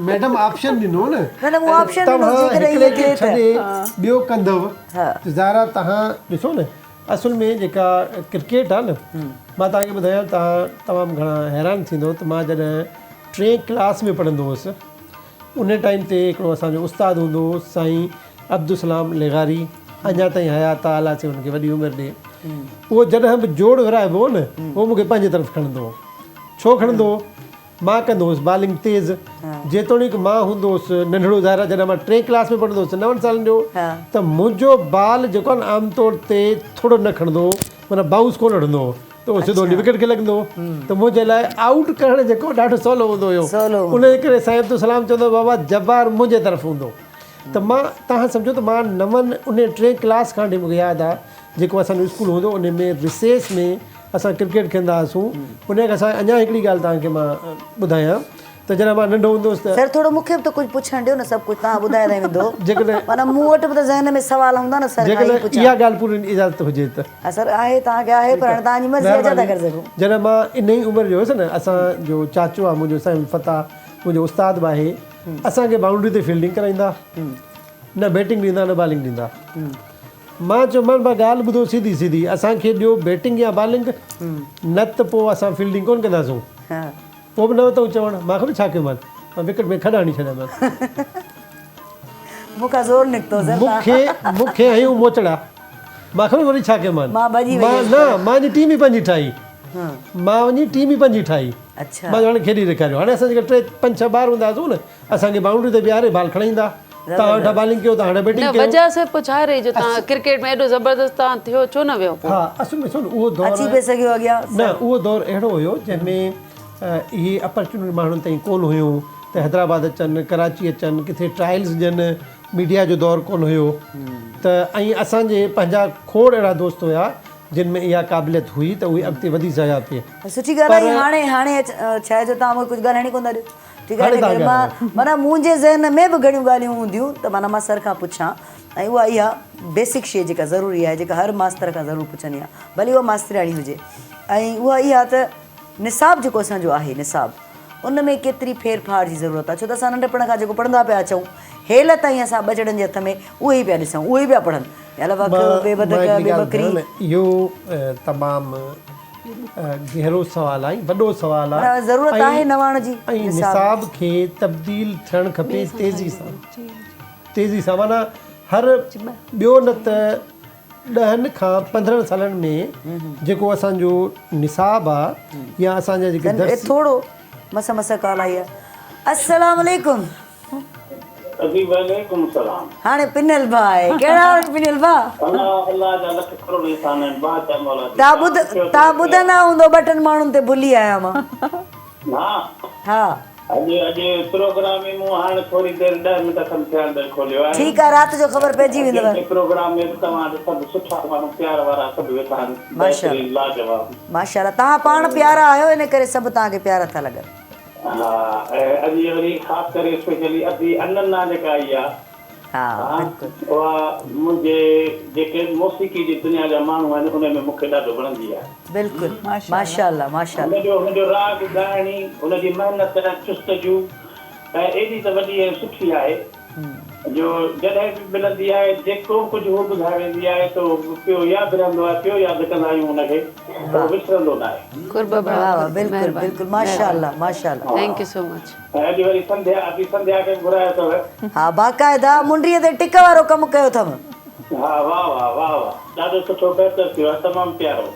मैडम ऑप्शन ॾिनो न उहो ऑप्शन तव्हां हिकिड़े खे छॾे ॿियो कंदव ज़ारा तव्हां ॾिसो न असुल में जेका क्रिकेट आहे न मां तव्हांखे ॿुधायां तव्हां तमामु घणा हैरान थींदो त मां जॾहिं 3 क्लास में पढ़ंदो हुउसि उन टाइम ते हिकिड़ो असांजो उस्तादु हूंदो हुओ साईं अब्दुलसलाम लेगारी, अञा ताईं हयात आहे, अलाह चए हुनखे वॾी उमिरि ॾे। उहो जॾहिं बि जोड़ विराइबो हो न उहो मूंखे पंहिंजे तरफ़ खणंदो हो। छो खणंदो हो? मां कंदो हुउसि बॉलिंग तेज़, जेतोणीकि मां हूंदो हुउसि नंढिड़ो ज़ारा जॾहिं मां 3 क्लास में पढ़ंदो हुउसि 9 सालनि जो त मुंहिंजो बॉल जेको आहे न आमतौर ते थोरो न खणंदो हो, माना बाउंस कोन हणंदो हो त उहो सिधो विकेट खे लॻंदो हो त मुंहिंजे लाइ आउट करणु जेको ॾाढो सवलो हूंदो हुयो। उन जे करे साईं अब्दुलसलाम चवंदो बाबा जब्बार मुंहिंजे तरफ़ हूंदो त मां तव्हां सम्झो त मां 3 क्लास खां वठी मूंखे यादि आहे जेको असांजो स्कूल हूंदो उन में रिसेस में असां क्रिकेट खेॾंदा हुआसीं। उन खां असां अञा हिकिड़ी ॻाल्हि तव्हांखे मां ॿुधायां त जॾहिं मां नंढो हूंदो हुउसि त सर थोरो मूंखे बि त कुझु पुछणु ॾियो न, सभु कुझु तव्हां ॿुधाए रहिया वेंदो जेकॾहिं माना मूं वटि बि त ज़हन में सुवाल हूंदा न सर जेकॾहिं इहा ॻाल्हि पूरी इजाज़त हुजे त सर आहे तव्हांखे आहे पर हाणे तव्हांजी मर्ज़ी आहे छा था करे सघूं। जॾहिं मां इन ई उमिरि जो हुयुसि न असांजो चाचो आहे मुंहिंजो साईं फता मुंहिंजो उस्तादु बि आहे, असांखे बाउंड्री ते फील्डिंग कराईंदा, न बैटिंग ॾींदा न बॉलिंग ॾींदा। मां चयोमांसि भाई ॻाल्हि ॿुधो सिधी सिधी असांखे ॾियो बैटिंग या बॉलिंग न त पोइ असां फील्डिंग कोन कंदासीं। पोइ बि न वरितो चवणु मां ख़बर छा कयोमांसि मां विकेट में खॾा हणी छॾियामांसि। मूंखां ज़ोर निकितो मूंखे हयूं मोचड़ा मां ख़बर वरी छा कयोमांसि मां मुंहिंजी टीम ई पंहिंजी ठाही, मां वञी टीम ई पंहिंजी ठाही, मां हाणे खेॾी ॾेखारियो। हाणे असां जेके 3-5-6 ॿार हूंदा हुआसीं न असांखे बाउंड्री ते बीहारे बॉल खणाईंदा, तव्हां वेठा बॉलिंग कयो तव्हां बैटिंग कयो। वजह से पुछा रही जो तव्हां क्रिकेट में एॾो ज़बरदस्त तव्हां थियो छो न वियो? हा असुल में ॾिसो न उहो दौर अची पिए सघियो अॻियां न, उहो दौर अहिड़ो हुयो जंहिंमें इहे अपॉर्चुनिटी माण्हुनि ताईं कोन हुयूं त हैदराबाद अचनि, कराची अचनि, किथे ट्रायल्स ॾियनि, मीडिया जो दौर कोन हुयो त ऐं असांजे पंहिंजा खोड़ अहिड़ा दोस्त हुया जिन में इहा क़ाबिलियत हुई त उहे अॻिते वधी सघिया पिए। सुठी ॻाल्हि आहे। हाणे छा आहे जो तव्हां मूंखे कुझु ॻाल्हाइणी कोन था ॾियो, ठीकु आहे। माना मुंहिंजे ज़हन में बि घणियूं ॻाल्हियूं हूंदियूं त माना मां सर खां पुछां ऐं उहा इहा बेसिक शइ जेका ज़रूरी आहे जेका हर मास्तर खां ज़रूरु पुछंदी आहे, भली उहा मास्तरियाणी हुजे, ऐं उहा इहा त निसाब जेको असांजो आहे निसाब उन में केतिरी फेर फार जी ज़रूरत आहे। छो त असां नंढपण खां जेको पढ़ंदा पिया अचूं हेल ताईं असां ॿचड़नि जे हथ में उहे ई पिया ॾिसूं, उहे ई पिया पढ़नि। इहो तमामु गहरो सवाल आहे, वॾो सवाल आहे, ज़रूरत आहे नवाण जी। ऐं निसाब खे तब्दील थियणु खपे तेज़ी सां माना हर ॿियो न त 10 खां 15 सालनि में जेको असांजो निसाब आहे या असांजा जेके थोरो मस कॉल आई आहे। अस्सलाम वालेकुम। वालेकुम सलाम। हाणे पिनल भा आहे, कहिड़ा पिनल भा? अल्लाह जा लख करोड़ इंसान आहिनि, बात आहे मौला। तव्हां ॿुधंदा हूंदो ॿ 2 माण्हुनि ते भुली आहियां मां। हा अॼु प्रोग्राम में मूं हाणे थोरी देरि 10 मिंट खनि थिया खोलियो आहे। ठीकु आहे, राति जो ख़बर पइजी वेंदव। प्रोग्राम में तव्हां सभु सुठा माण्हू प्यार वारा सभु वेठा आहिनि, लाजवाब माशाअल्लाह। तव्हां पाण प्यारा आहियो, इन करे सभु तव्हांखे प्यारा था लॻनि। हा अॼु वरी ख़ासि करे स्पेशली अभी अन्ना जेका आई आहे उहा मुंहिंजे जेके मौसीक़ी जी दुनिया जा माण्हू आहिनि उन में मूंखे ॾाढो वणंदी आहे। बिल्कुलु माशाअल्लाह माशाअल्लाह। हुनजो राग ॻाइणी, हुनजी महिनत चुस्तजू ऐं एॾी त वॾी ऐं सुठी आहे जो जॾहिं बि मिलंदी आहे जेको कुझु उहो ॿुधाए वेंदी आहे त पियो यादि रहंदो आहे, पियो यादि कंदा आहियूं हुनखे, उहो विसरंदो न आहे। कुर्ब वाह भाउ वाह, बिल्कुलु बिल्कुलु, माशाल्लाह माशाल्लाह। Thank you so much. ऐं अॼु वरी संध्या खे घुरायो अथव। हा, बाक़ाइदा मुंडीअ ते टिक वारो कमु कयो अथव। हा, वाह वाह वाह वाह, ॾाढो सुठो बहितर थियो आहे, तमामु प्यारो।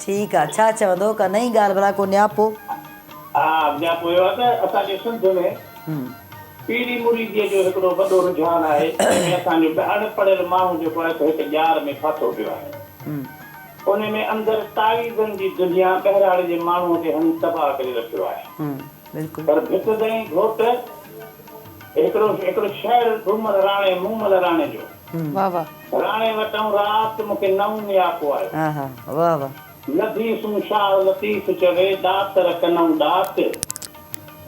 ठीकु आहे, छा चवंदो का नई ॻाल्हि भला को न्यापो? हा, ॿिया पोइ आहे त असांजे सिंध में पीढ़ी मुरीदीअ जो हिकिड़ो वॾो रुझान आहे, जंहिंमें असांजो अनपढ़ियल माण्हू जेको आहे हिकु ॼार में फाथो पियो आहे। उन में अंदरि तावीज़नि जी दुनिया ॿहिराणे जे माण्हूअ ते हणी तबाह करे रखियो आहे। पर भित दई घोट हिकिड़ो शहर घुमल राणे मूमल राणे जो, वाह वाह, राणे वटूं राति मूंखे नऊं नियापो आहे। वाह वाह, लतीफ़ूं शाह लतीफ़ चवे दात रखनऊं दात,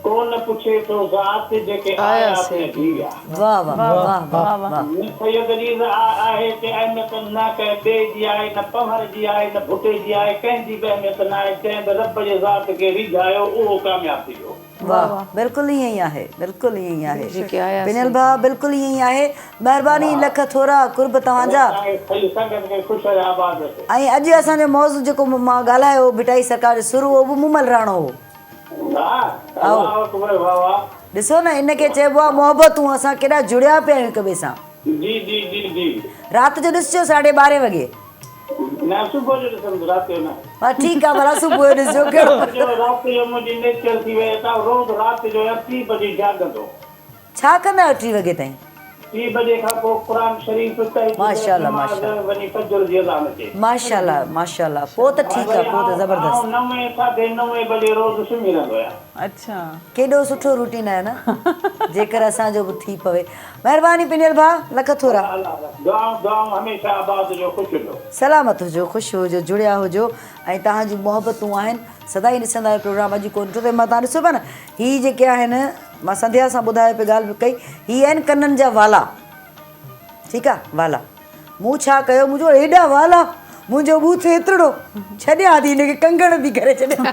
कोन पुछे तो ज़ात जेके आया अपने दिया। वाह वाह वाह वाह वाह। सैयद अली आहे ते अहमियत न कंहिं ॿिए जी आहे, न पमर जी आहे, न भुटे जी आहे, कंहिंजी बि अहमियत न आहे। चइनि त रब जे ज़ात खे रिझायो उहो कामयाब थी वियो। वाह, बिल्कुलु ईअं ई आहे, बिल्कुलु ईअं ई आहे पिनियल भाउ, बिल्कुलु ईअं ई आहे। महिरबानी, लख थोरा कुर्ब तव्हांजा। संगत खे ख़ुशि आबाद रखे। ऐं अॼु असांजो मौज़ू जेको मां ॻाल्हायो भिटाई सरकार जो सुरू, उहो बि मूमल राणो हो। ॾिसो न, इनखे चइबो आहे मोहबतूं, असां केॾा जुड़िया पिया आहियूं हिक ॿिए सां। जी जी जी जी। राति जो ॾिसजो 12:30 वॻे। न सुबुह जो ॾिसंदो, राति जो न। हा ठीकु आहे, भला सुबुह जो ॾिसजो कहिड़ो। राति जो मुंहिंजी नेचर थी वई, रोज़ राति जो 3 बजे जाॻंदो। छा कंदा आहियो 3 वॻे ताईं? 3 बजे खां पोइ क़ुरान शरीफ़ माशाल्लाह माशाल्लाह, वञी फजर जी अज़ान अचे। माशाल्लाह माशाल्लाह, पोइ त ठीकु आहे, पोइ त ज़बरदस्त। 9 साढे 9 बजे रोज़ सुम्ही रहंदो आहियां। अच्छा, केॾो सुठो रूटीन आहे न, जेकर असांजो बि थी पवे। महिरबानी पिनियल भाउ, लख थोरा। दुआऊं हमेशह आबाद जो, ख़ुशि हुजो, सलामत हुजो, ख़ुशि हुजो, जुड़िया हुजो, ऐं तव्हांजी मोहबतूं आहिनि सदाई ॾिसंदा आहियो प्रोग्राम। अॼु कोन थो थिए, मां तव्हां ॾिसो पिया न, हीअ जेके आहिनि, मां संध्या सां ॿुधायो पई ॻाल्हि बि कई, हीअ आहिनि कननि जा वाला। ठीकु आहे, वाला। मूं छा कयो, मुंहिंजो हेॾा वाला, मुंहिंजो बूथ एतिरो, छॾियां थी हिनखे कंगण बि करे छॾियां।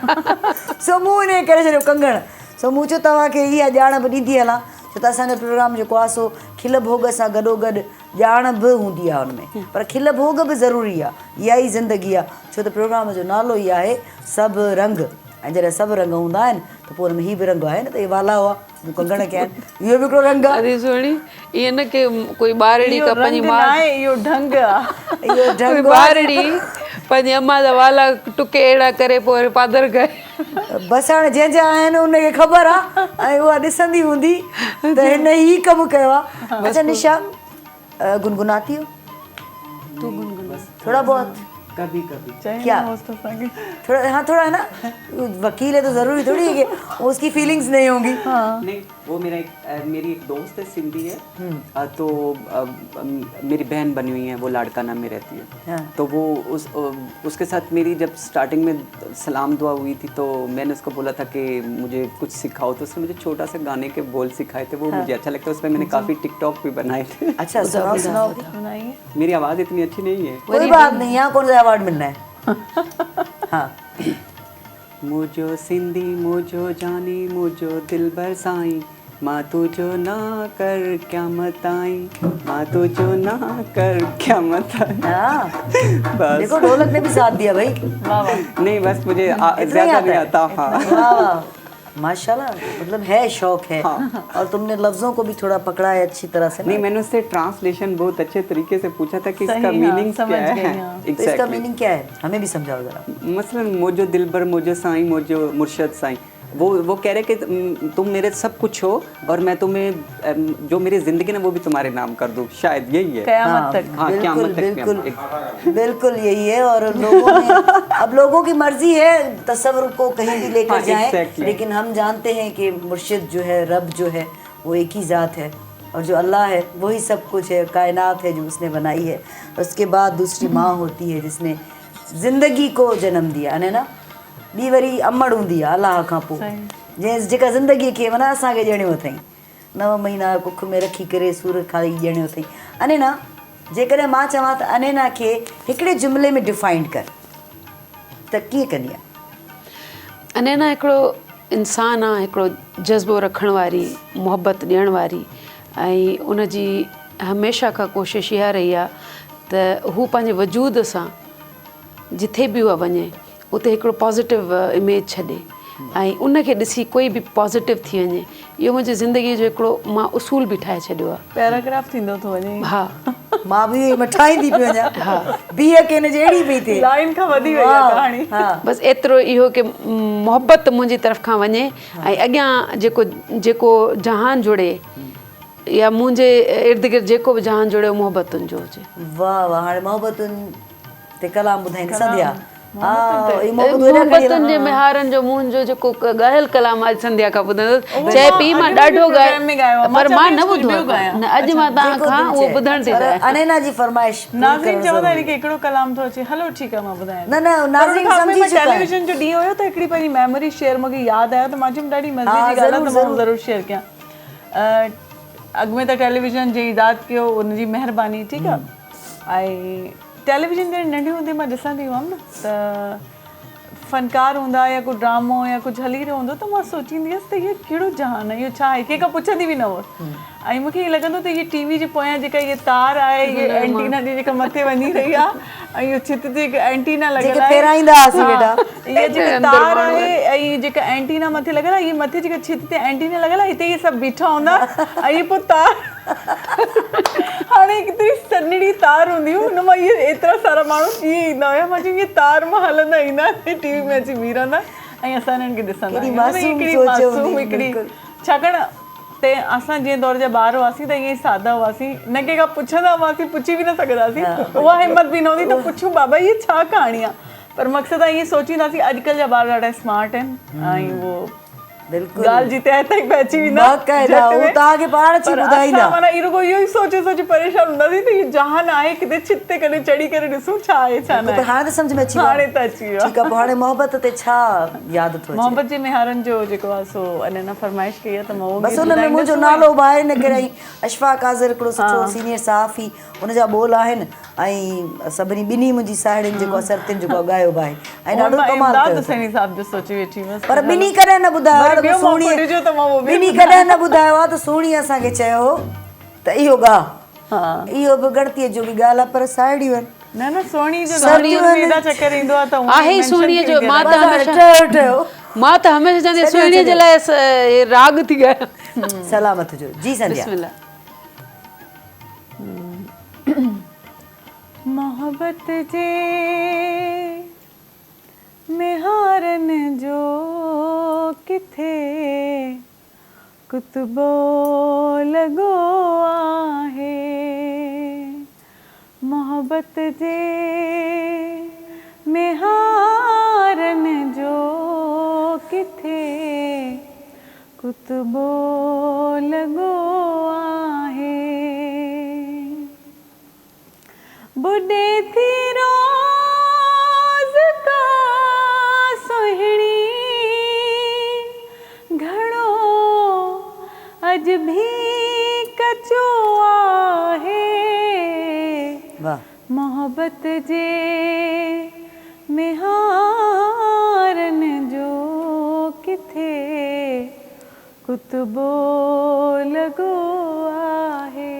सो मूं हिन करे छॾियो कंगण। सो मूं चयो तव्हांखे इहा ॼाण बि ॾींदी हलां, छो त असांजो प्रोग्राम जेको आहे सो खिल भोग सां गॾोगॾु ॼाण बि हूंदी आहे हुनमें, पर खिल भोग बि ज़रूरी आहे। इहा ई ज़िंदगी आहे, छो त प्रोग्राम जो नालो ई आहे सभु रंग। ऐं जॾहिं सभु रंग हूंदा आहिनि त पोइ हुन में हीअ बि रंग आहे न, त इहे वाला हुआ, मूं कंगण कया आहिनि, इहो बि हिकिड़ो रंग आहे। अरे सुहिणी, ईअं न की कोई ॿारड़ी का पंहिंजी माउ, इहो ढंग आहे, इहो ढंग ॿारड़ी पंहिंजी अम्मा जा वाला टुके अहिड़ा करे पोइ वरी पादर कए। बसि हाणे जंहिंजा आहिनि उनखे ख़बर आहे, ऐं उहा ॾिसंदी हूंदी त हिन ई कमु कयो आहे। अच्छा निशा, गुनगुनाती हो? तू गुनगुना थोड़ा बहुत? कभी कभी। क्या? थोड़ा, हाँ थोड़ा है ना, वकील है तो ज़रूरी थोड़ी है कि उसकी फीलिंग्स नहीं होंगी। नहीं, वो मेरी एक दोस्त है, सिंधी है, तो मेरी बहन बनी हुई है, वो लाड़काना में रहती है। तो वो उसके साथ मेरी जब स्टार्टिंग में सलाम दुआ हुई थी, तो मैंने उसको बोला था कि मुझे कुछ सिखाओ, तो उसने मुझे छोटा सा गाने के बोल सिखाए थे, वो मुझे अच्छा लगता है। उसमें मैंने काफ़ी टिकटॉक भी बनाए थे। अच्छा, सुनाओ सुनाओ। मेरी आवाज़ इतनी अच्छी नहीं है। कोई बात नहीं, यहाँ कौन सा अवार्ड मिलना है। हाँ। मुझो सिंधी मुझो जानी मुझो दिल बरसाई, माँ तुझो ना कर क्या मताई, माँ तुझो ना कर क्या मताई। हाँ, बस देखो ढोलक ने भी साथ दिया भाई। वाह वाह। नहीं, बस मुझे ज़्यादा नहीं आता। हाँ, वाह वाह, माशाल्लाह, मतलब है, शौक है। हाँ। और तुमने लफ्ज़ों को भी थोड़ा पकड़ा है अच्छी तरह से। नहीं, मैंने उससे ट्रांसलेशन बहुत अच्छे तरीके से पूछा था कि इसका मीनिंग क्या है। तो इसका मीनिंग क्या है, हमें भी समझाओ जरा। मसलन मोजो दिलबर मोजो साईं मोजो मुर्शद साईं, वो कह रहे कि तुम मेरे सब कुछ हो और मैं तुम्हें जो मेरी ज़िंदगी ना वो भी तुम्हारे नाम कर दूँ, शायद यही है। क़यामत तक। हाँ, क़यामत तक। बिल्कुल बिल्कुल यही है। और लोगों में अब लोगों की मर्जी है तस्वुर को कहीं भी लेकर जाएं, लेकिन हम जानते हैं कि मुर्शिद जो है, रब जो है, वो एक ही ज़ात है, और जो अल्लाह है वही सब कुछ है, कायनात है जो उसने बनाई है। उसके बाद दूसरी माँ होती है जिसने ज़िंदगी को जन्म दिया है ना, ॿी वरी अमड़ हूंदी आहे अलाह खां पोइ, जंहिं जेका ज़िंदगीअ खे माना असांखे ॼणियो अथई, 9 महीना कुख में रखी करे सूर खाई ॼणियो अथई। अने ना, जेकॾहिं मां चवां त अनेना खे हिकिड़े जुमिले में डिफाइन कर त कीअं कंदी आहे? अनेना हिकिड़ो इंसानु आहे, हिकिड़ो जज़्बो रखण वारी, मुहबत ॾियण वारी, ऐं उन जी हमेशह खां कोशिशि इहा रही आहे त हू पंहिंजे वजूद सां जिथे बि उहा वञे उते हिकिड़ो पॉज़िटिव इमेज छॾे ऐं उनखे ॾिसी कोई बि पॉज़िटिव थी वञे। इहो मुंहिंजी ज़िंदगीअ जो हिकिड़ो मां उसूल बि ठाहे छॾियो आहे। पैराग्राफ थींदो थो वञे। हा मां बि मठाईंदी पई वञा। हा बीह के न जहिड़ी पई थिए लाइन खां वधी वई आहे कहाणी। बसि एतिरो इहो की मोहबत मुंहिंजी तरफ़ खां वञे ऐं अॻियां जेको जहान जुड़े या मुंहिंजे इर्द गिर्द जेको बि जहान जुड़े मोहबतुनि जो हुजे। वाह वाह हाणे मोहबतुनि ते कलाम ॿुधाईंदी संध्या। मोहबतुनि जे मिहारनि जो मुंहिंजो जेको ॻायल कलाम अॼु संध्या खां ॿुधंदसि चए पई मां ॾाढो ॻायो पर मां न ॿुधो आहे। अॼु मां तव्हांखां उहो ॿुधण थी चाहियां। अनैना जी फरमाइश नाज़रीन चवंदा आहिनि कि हिकिड़ो कलाम थो अचे। हलो ठीकु आहे मां ॿुधायां। न नाज़रीन सम्झी चुका आहिनि। टेलीविजन जो ॾींहुं हुयो त हिकिड़ी पंहिंजी मेमोरी शेयर मूंखे यादि आयो त मां चयमि ॾाढी मज़े जी ॻाल्हि आहे त मां ज़रूरु शेयर कयां। अॻु में त टेलीविजन जे ईजाद कयो उनजी महिरबानी ठीकु आहे। ऐं टेलीविजन जॾहिं नंढी हूंदी मां ॾिसंदी हुअमि न त फ़नकार हूंदा या को ड्रामो या कुझु हली रहियो हूंदो त मां सोचींदी हुअसि त इहो कहिड़ो जहान आहे, इहो छा आहे, कंहिंखां पुछंदी बि न हुअसि। ऐं मूंखे ईअं लॻंदो त इहे टीवी जे पोयां जेका इहे तार आहे इहे एंटीना जी जेका मथे वञी रही आहे ऐं इहो छित ते हिकु एंटीना लॻियल आहे, इहा जेका तार आहे ऐं जेका एंटीना मथे लॻियल आहे, इहे मथे जेका छित ते एंटीना लॻियल आहे हिते इहे सभु बीठा हूंदा ऐं इहे पोइ तार हाणे केतिरी सन्हड़ी तार हूंदी हुन मां इहे एतिरा सारा माण्हू कीअं ईंदा हुया। मां चई इहे तार मां हलंदा ईंदा टीवी में अची बीह रहंदा ऐं असां हिननि खे ॾिसंदा आहियूं हिकिड़ी। छाकाणि ते असां जीअं दौर जा ॿार हुआसीं त ईअं ई सादा हुआसीं, न कंहिंखां पुछंदा हुआसीं, पुछी बि न सघंदासीं, उहा हिमत बि न हूंदी त पुछूं बाबा इहे छा कहाणी आहे। पर मक़सदु आहे ईअं सोचींदासीं अॼुकल्ह जा ॿार ॾाढा स्मार्ट आहिनि ऐं उहो ॻाल्हि जी तह ताईं पहुची वेंदा। माना रुगो इहो ई सोचे सोचे परेशान हूंदासीं त इहो जहान आहे किथे छित ते कॾहिं चढ़ी करे ॾिसूं छा आहे छा न। हाणे त सम्झ में अची हाणे त अची वियो। ठीकु आहे पोइ हाणे मोहबत ते छा यादि थो अचे? मोहबत जे मिहारनि जो जेको आहे सो अनैना फरमाइश कई आहे त मां बसि हुन में मुंहिंजो नालो बि आहे न करे अशफाक आज़र हिकिड़ो सुठो सीनियर सहाफ़ी हुनजा बोल आहिनि ऐं सभिनी ॿिन्ही मुंहिंजी साहेड़ियुनि जेको सरतियुनि जेको ॻायो बि आहे ऐं ॾाढो कमाल कयो। पर ॿिन्ही कॾहिं न ॿुधायो ॿिन्ही कॾहिं न ॿुधायो आहे त सोणी असांखे चयो त इहो ॻाह, इहो बि गणतीअ जो बि ॻाल्हि आहे पर साहेड़ियूं आहिनि। न न सोणी जो चकर ईंदो आहे त आहे सोणीअ जो। मां त हमेशह चवंदी सोणीअ जे लाइ राग थी ॻायां। सलामत जो जी संध्या। मोहब्बत जे मिहारनि जो किथे कुतबो लॻो आहे, मोहब्बत जे मिहारनि जो किथे कुतबो लॻो आहे। बुॾे थी रोज़ का सुहिणी घणो अॼु भी कचो आहे, मोहब्बत जे मिहारनि जो किथे कुतबो लॻो आहे।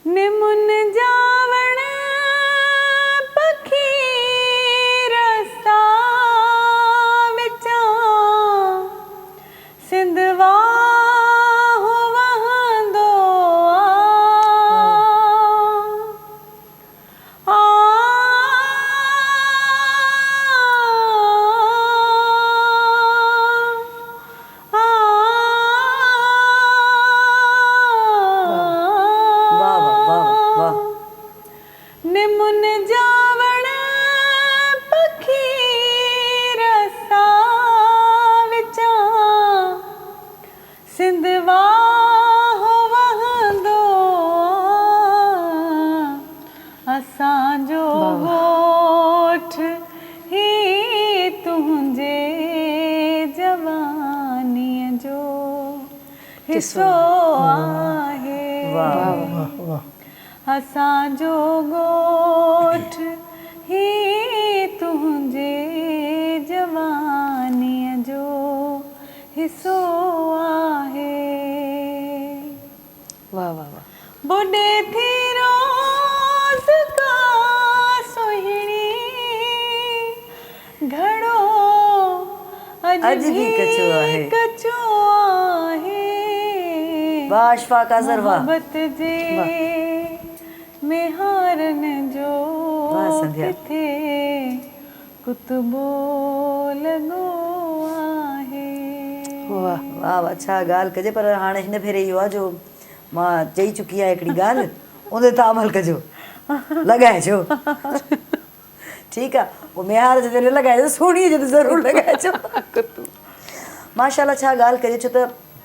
निमुन जावण पखी रस्ता विचां सिंधवा वहंदो निमुन जावण पखी रस्ता विचां सिंधवा वहंदो असांजो ॻोठ ही तुंहिंजे जवानीअ जो हिसो आहे, असांजो ॻोठ ही तुंहिंजे जवानीअ जो हिसो घणो अज भी कचो आहे। कचो आहे वाह अशफाक अज़हर वाह। मोहब्बत जे मेहारन जो वाह संध्या। किथे कुतबो लॻो आहे। वाह वाह वाह छा ॻाल्हि कजे, पर हाणे हिन भेरे इहो आहे जो मां चई चुकी आहियां हिकिड़ी ॻाल्हि, उन ते अमल कजो, लॻाइजो। ठीकु आहे, पोइ मेहार जो न लॻाइजो, सोणीअ जो त ज़रूरु लॻाइजो। माशाल्लाह छा ॻाल्हि कजे, छो त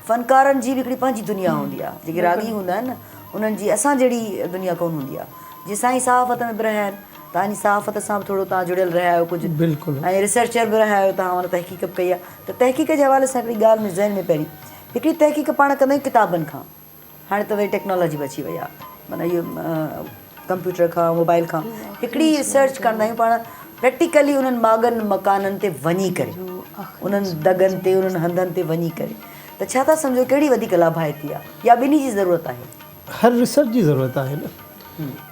फ़नकारनि जी बि हिकिड़ी पंहिंजी दुनिया हूंदी आहे, जेके रागी हूंदा आहिनि न उन्हनि जी असां जहिड़ी दुनिया कोन हूंदी आहे। जीअं साईं सहाफ़त में बि रहिया आहिनि, तव्हांजी सहाफ़त सां बि थोरो तव्हां जुड़ियल रहिया आहियो कुझु, बिल्कुलु। ऐं रिसर्चर बि रहिया आहियो तव्हां, हुन तहक़ीक़ बि कई आहे। त तहक़ीक़ जे हवाले सां हिकिड़ी ॻाल्हि में ज़हन में पहिरीं हिकिड़ी तहक़ीक़ पाण कंदा आहियूं किताबनि खां, हाणे त वरी टेक्नोलॉजी बि अची वई आहे, माना इहो कंप्यूटर खां मोबाइल खां हिकिड़ी रिसर्च कंदा आहियूं पाण प्रैक्टिकली उन्हनि मागनि मकाननि ते वञी करे, उन्हनि दगनि ते उन्हनि हंधनि ते वञी करे। त छा था सम्झो कहिड़ी वधीक लाभायती आहे, या ॿिन्ही जी ज़रूरत आहे? हर रिसर्च जी ज़रूरत आहे न।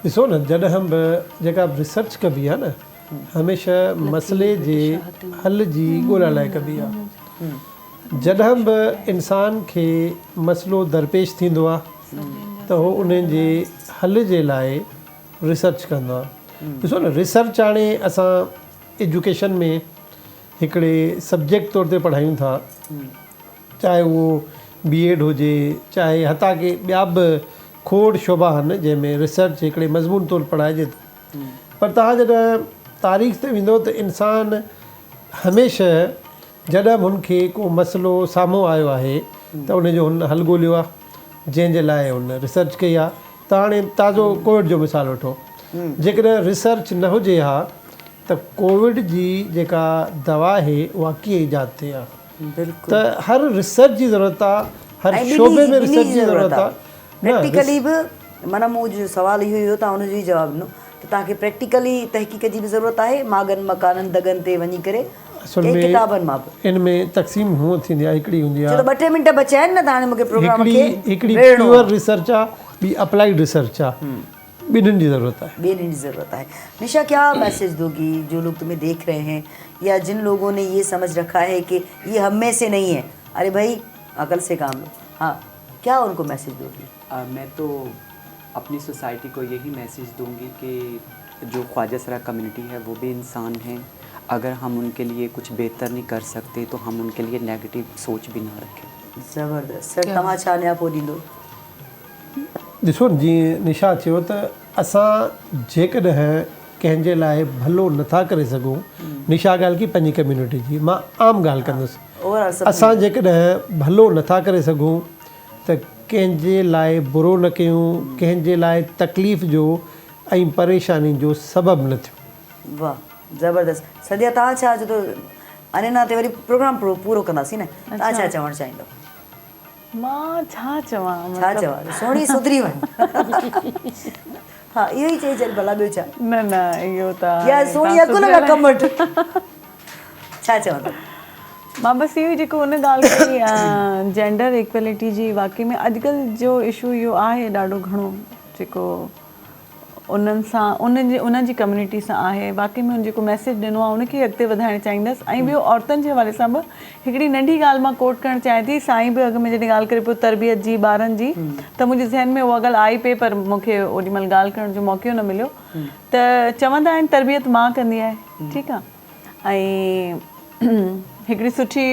ॾिसो न, जॾहिं बि जेका रिसर्च कबी आहे न, हमेशह मसइले जे हल जी ॻोल्हा लाइ कबी आहे। जॾहिं बि इंसान खे मसइलो दरपेश थींदो आहे त उहो उन जे हल जे लाइ रिसर्च कंदो आहे। ॾिसो न, रिसर्च हाणे असां एजुकेशन में हिकिड़े सब्जेक्ट तौर ते पढ़ायूं था, चाहे उहो B.Ed हुजे, चाहे हथा की ॿिया बि खोड़ शोबा आहिनि जंहिंमें रिसर्च हिकिड़े मज़मून तौरु पढ़ाइजे थो। पर तव्हां जॾहिं तारीख़ ते वेंदो त इंसान हमेशह जॾहिं हुनखे को मसइलो साम्हूं आयो आहे त उनजो हुन हल ॻोल्हियो आहे, जंहिंजे लाइ हुन रिसर्च कई आहे। त हाणे ताज़ो कोविड जो मिसाल वठो, जेकॾहिं रिसर्च न हुजे हा त कोविड जी जेका दवा आहे उहा कीअं ईजाद थिए हा। त हर रिसर्च जी ज़रूरत आहे, हर शोबे में रिसर्च जी ज़रूरत आहे। प्रैक्टिकली बि माना मुंहिंजो सुवालु इहो ई हुयो, तव्हां हुनजो ई जवाबु ॾिनो त तव्हांखे प्रैक्टिकली तहक़ीक़ जी बि ज़रूरत आहे, मागनि मकाननि दगनि ते वञी करे, किताबनि मां बि। इन में तक़सीम हूअं थींदी आहे, हिकिड़ी हूंदी आहे, छो त 2-3 मिंट बचिया आहिनि न, त हाणे मूंखे प्रोग्राम खे हिकिड़ी प्योर रिसर्च आहे, ॿी अप्लाइड रिसर्च आहे, ॿिन्हिनि जी ज़रूरत आहे। ॿिन्हिनि जी ज़रूरत है। निशा, क्या मैसेज दोगी जो लोग तुम्हें देख रहे हैं, या जिन लोगों ने ये समझ रखा है कि ये हम में से नहीं है, अरे भाई अकल से काम लो, हाँ, क्या उनको मैसेज दोगी? मैं तो अपनी सोसाइटी को यही मैसेज दूंगी कि जो ख्वाजा सरा कम्युनिटी है वो भी इंसान हैं। अगर हम उनके लिए कुछ बेहतर नहीं कर सकते तो हम उनके लिए नेगेटिव सोच भी ना रखें। ज़बरदस्त। सर तव्हां छा न्यापो ॾींदो? ॾिसो, जीअं निशा चयो त असां जेकॾहिं कंहिंजे लाइ भलो नथा करे सघूं, निशा ॻाल्हि की पंहिंजी कम्युनिटी जी, मां आम ॻाल्हि कंदुसि, असां जेकॾहिं भलो नथा करे सघूं त कंहिंजे लाइ बुरो न कयूं, कंहिंजे लाइ तकलीफ़ जो ऐं परेशानी जो सबबु न थियूं। वाह ज़बरदस्त। सदिया तव्हां छा, जो त अञा ते वरी प्रोग्राम पूरो कंदासीं न, तव्हां छा चवणु चाहींदो? मां छा चवां, छा चवां, सोणी सुधरी वञ। हा, इहो ई चई छॾ भला, ॿियो छा? न न इहो त या सोणी अकुल न कमु वठि। छा चवंदो? मां बसि इहो ई जेको उन ॻाल्हि कई जेंडर इक्वेलिटी जी, वाक़ई में अॼुकल्ह जो इशू इहो आहे ॾाढो घणो, जेको उन्हनि सां उन जी कम्युनिटी सां आहे। वाक़ई में जेको मैसेज ॾिनो आहे उनखे अॻिते वधाइणु चाहींदसि। ऐं ॿियो औरतुनि जे हवाले सां बि हिकिड़ी नंढी ॻाल्हि मां कोट करणु चाहियां थी। साईं बि अॻु में जॾहिं ॻाल्हि करे पियो तरबियत जी, ॿारनि जी, त मुंहिंजे ज़हन में उहा ॻाल्हि आई पई, पर मूंखे ओॾीमहिल ॻाल्हि करण जो मौक़ो न मिलियो। त चवंदा आहिनि तरबियत मां कंदी आहे, ठीकु आहे। ऐं हिकिड़ी सुठी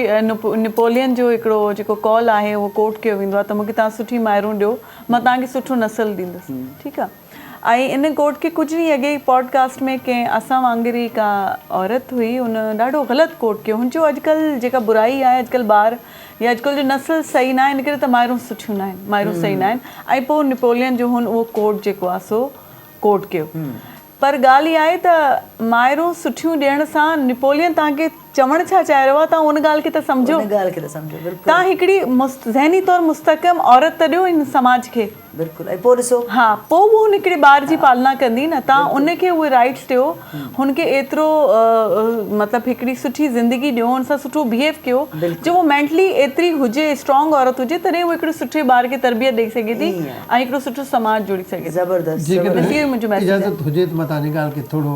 नेपोलियन जो हिकिड़ो जेको कॉल आहे उहो कोट कयो वेंदो आहे त मूंखे तव्हां सुठी माइरूं ॾियो, मां तव्हांखे सुठो नसल ॾींदुसि, ठीकु आहे। ऐं इन कोट खे कुझु ॾींहं अॻे पॉडकास्ट में कंहिं असां वांगुरु ई का औरत हुई, हुन ॾाढो ग़लति कोट कयो। हुन चयो अॼुकल्ह जेका बुराई आहे, अॼुकल्ह ॿार या अॼुकल्ह जो नसल सही न आहे, इन करे त माइरूं सुठियूं न आहिनि, माइरूं सही न आहिनि। ऐं पोइ नेपोलियन जो हुन उहो कोट जेको आहे सो कोट कयो। पर ॻाल्हि इहा आहे त माइरूं सुठियूं ॾियण सां नेपोलियन तव्हांखे चवणु छा चाहे रहियो आहे, तव्हां उन ॻाल्हि खे त सम्झो, तव्हां हिकिड़ी ज़हनी तौरु मुस्तक़िम औरत त ॾियो हिन समाज खे। बिल्कुलु। ऐं पोइ ॾिसो, हा, पोइ उहो हुन हिकिड़े ॿार जी पालना कंदी न, तव्हां उनखे उहे राइट्स ॾियो, हुनखे एतिरो मतिलबु हिकिड़ी सुठी ज़िंदगी ॾियो, हुन सां सुठो बिहेव कयो जो उहो मेंटली एतिरी हुजे, स्ट्रॉन्ग औरत हुजे, तॾहिं उहो हिकिड़े सुठे ॿार खे तरबियत ॾेई सघे थी ऐं हिकिड़ो सुठो समाज जोड़ी सघे। ज़बरदस्त। जेकॾहिं इजाज़त हुजे त मां तव्हांजी ॻाल्हि खे थोरो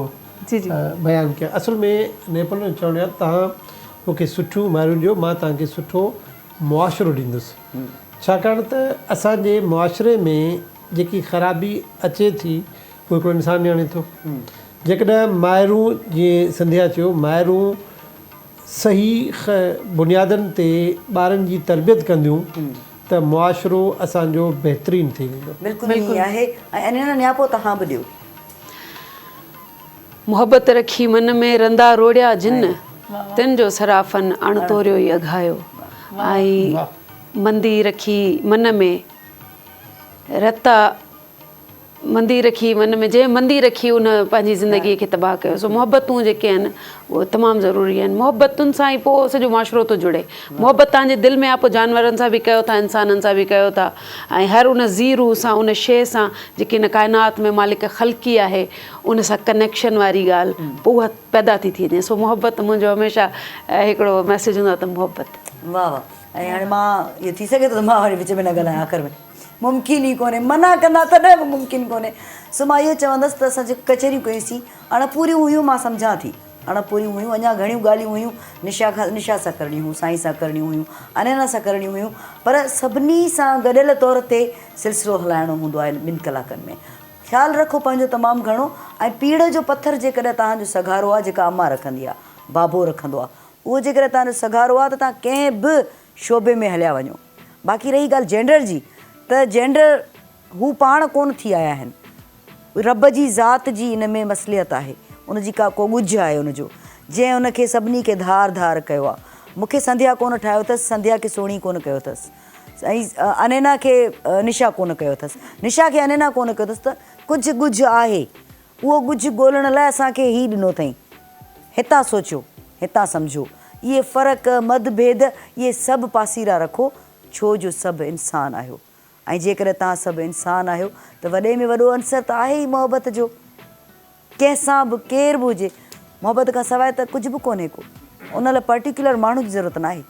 जी जी बयानु कया असल में नेपोलियन चवणु आहे तव्हां मूंखे सुठियूं मारियूं ॾियो मां तव्हांखे सुठो मुआशिरो ॾींदुसि छाकाणि त असांजे मुआशिरे में जेकी ख़राबी अचे थी उहो हिकिड़ो इंसानु ॼाणे थो जेकॾहिं माइरूं जीअं सिंधिया चयो माइरूं सही बुनियादनि ते ॿारनि जी तरबियत कंदियूं त मुआशिरो असांजो बहितरीनु थी वेंदो बिल्कुलु ईअं आहे ऐं अञा नियापो तव्हां बि ॾियो मोहबत रखी मन में रंदा रोड़िया जिन तिन जो सराफन अणतोरियो ई अघायो ऐं मंदी रखी मन में रता मंदी रखी मन में जंहिं मंदी रखी उन पंहिंजी ज़िंदगीअ खे तबाह कयो सो मोहबतूं जेके आहिनि उहे तमामु ज़रूरी आहिनि मोहबतुनि सां ई पोइ सॼो मुआशिरो थो जुड़े मोहबत तव्हांजे दिलि में आहे पोइ जानवरनि सां बि कयो था इंसाननि सां बि कयो था ऐं हर उन ज़ी रूह सां उन शइ सां जेकी हिन काइनात में मालिक ख़लक़ी आहे उन सां कनेक्शन वारी ॻाल्हि पोइ उहा पैदा थी वञे सो मोहबत मुंहिंजो हमेशह हिकिड़ो मैसेज हूंदो आहे त मोहबत वाह वाह ऐं हाणे मां इहो थी सघे थो त मां वरी विच में न ॻाल्हायां आख़िर में मुमकिन ई कोन्हे मना कंदा तॾहिं बि मुमकिन कोन्हे सो मां इहो चवंदसि त असां जेके कचहरियूं कयूंसीं अणपूरियूं हुयूं मां सम्झां थी अणपूरियूं हुयूं अञा घणियूं ॻाल्हियूं हुयूं निशा सां करणियूं हुयूं साईं सां करणियूं हुयूं अनैना सां करणियूं हुयूं पर सभिनी सां गॾियल तौर ते सिलसिलो हलाइणो हूंदो आहे 2 कलाकनि में ख़्यालु रखो पंहिंजो तमामु घणो ऐं पीढ़ जो पथर जेकॾहिं तव्हांजो सघारो आहे जेका अम्मा रखंदी आहे बाबो रखंदो आहे उहो जेकॾहिं तव्हांजो सघारो आहे त तव्हां कंहिं बि शोबे में हलिया वञो बाक़ी रही ॻाल्हि जेंडर जी त जेंडर हू पाण कोन थी आया आहिनि रब जी ज़ात जी इन में मसलियत आहे उनजी को ॻुझ आहे उनजो जंहिं उनखे सभिनी खे धार कयो आहे मूंखे संध्या कोन ठाहियो अथसि संध्या खे सोणी कोन कयो अथसि ऐं अनैना खे निशा कोन कयो अथसि निशा खे अनैना कोन कयो अथसि त कुझु ॻुझ आहे उहो ॻुझ ॻोल्हण लाइ असांखे ई ॾिनो अथई हितां सोचियो हितां सम्झो इहे फ़र्क़ु मतभेद इहे सभु पासीरा रखो छो जो सभु इंसानु आहियो ऐं जेकॾहिं तव्हां सभु इंसानु आहियो त वॾे में वॾो अंसर त आहे ई मोहबत जो कंहिंसां बि केर बि हुजे मोहबत खां सवाइ त कुझु बि कोन्हे को उन लाइ पर्टिकुलर माण्हू जी ज़रूरत न आहे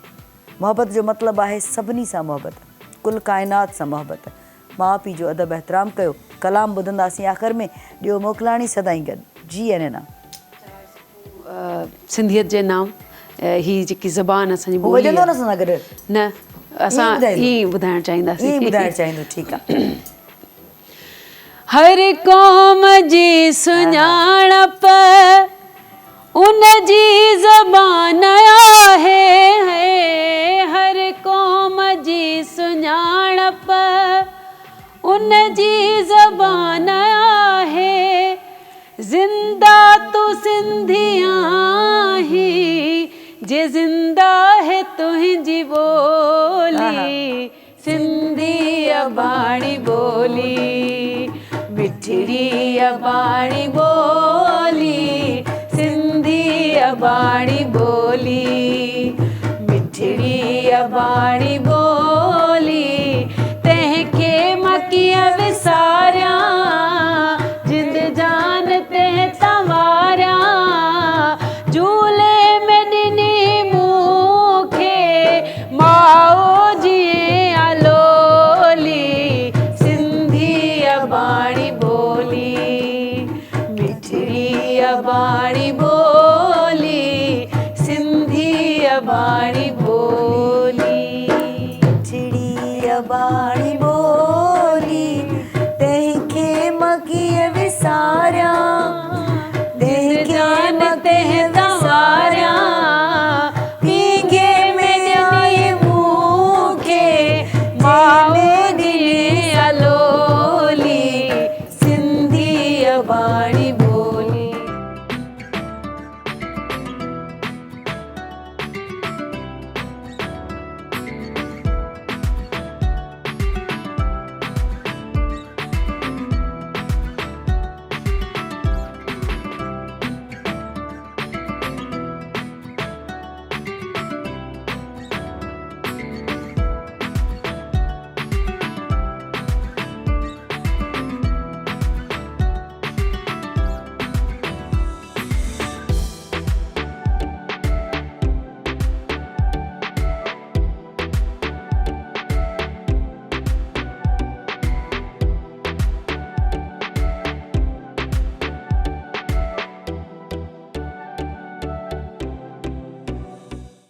मोहबत जो मतिलबु आहे सभिनी सां मोहबत कुल काइनात सां मोहबत माउ पीउ जो अदब एहतराम कयो कलाम ॿुधंदासीं आख़िर में ॾियो मोकिलाणी सदाईं गॾु जी अनैना सिंधियत जे नाम ही जेकी ज़बान असांजी ॿोली आहे न सां गॾु न असां ईअं ॿुधाइणु चाहींदासीं ॿुधाइणु चाहींदो ठीकु आहे हर क़ौम जी सुञाणप उन जी ज़बान आहे हर क़ौम जी सुञाणप उन जी ज़बान आहे ज़िंदा तू सिंधी आहीं जे ज़िंदा है तुंहिंजी ॿोली सिंधी अबाणी ॿोली मिठड़ी अबाणी ॿोली सिंधी अबाणी ॿोली मिठड़ी अबाणी ॿोली तंहिंखे मां कीअं विसारियां जिंद जान तंहिं तवारियां झूले में ॾिनी मूंखे माओ जीअं अलोली सिंधी अबाणी ॿोली मिठड़ी अबाणी ॿोली सिंधी अबाणी ॿोली मिठड़ी अबाणी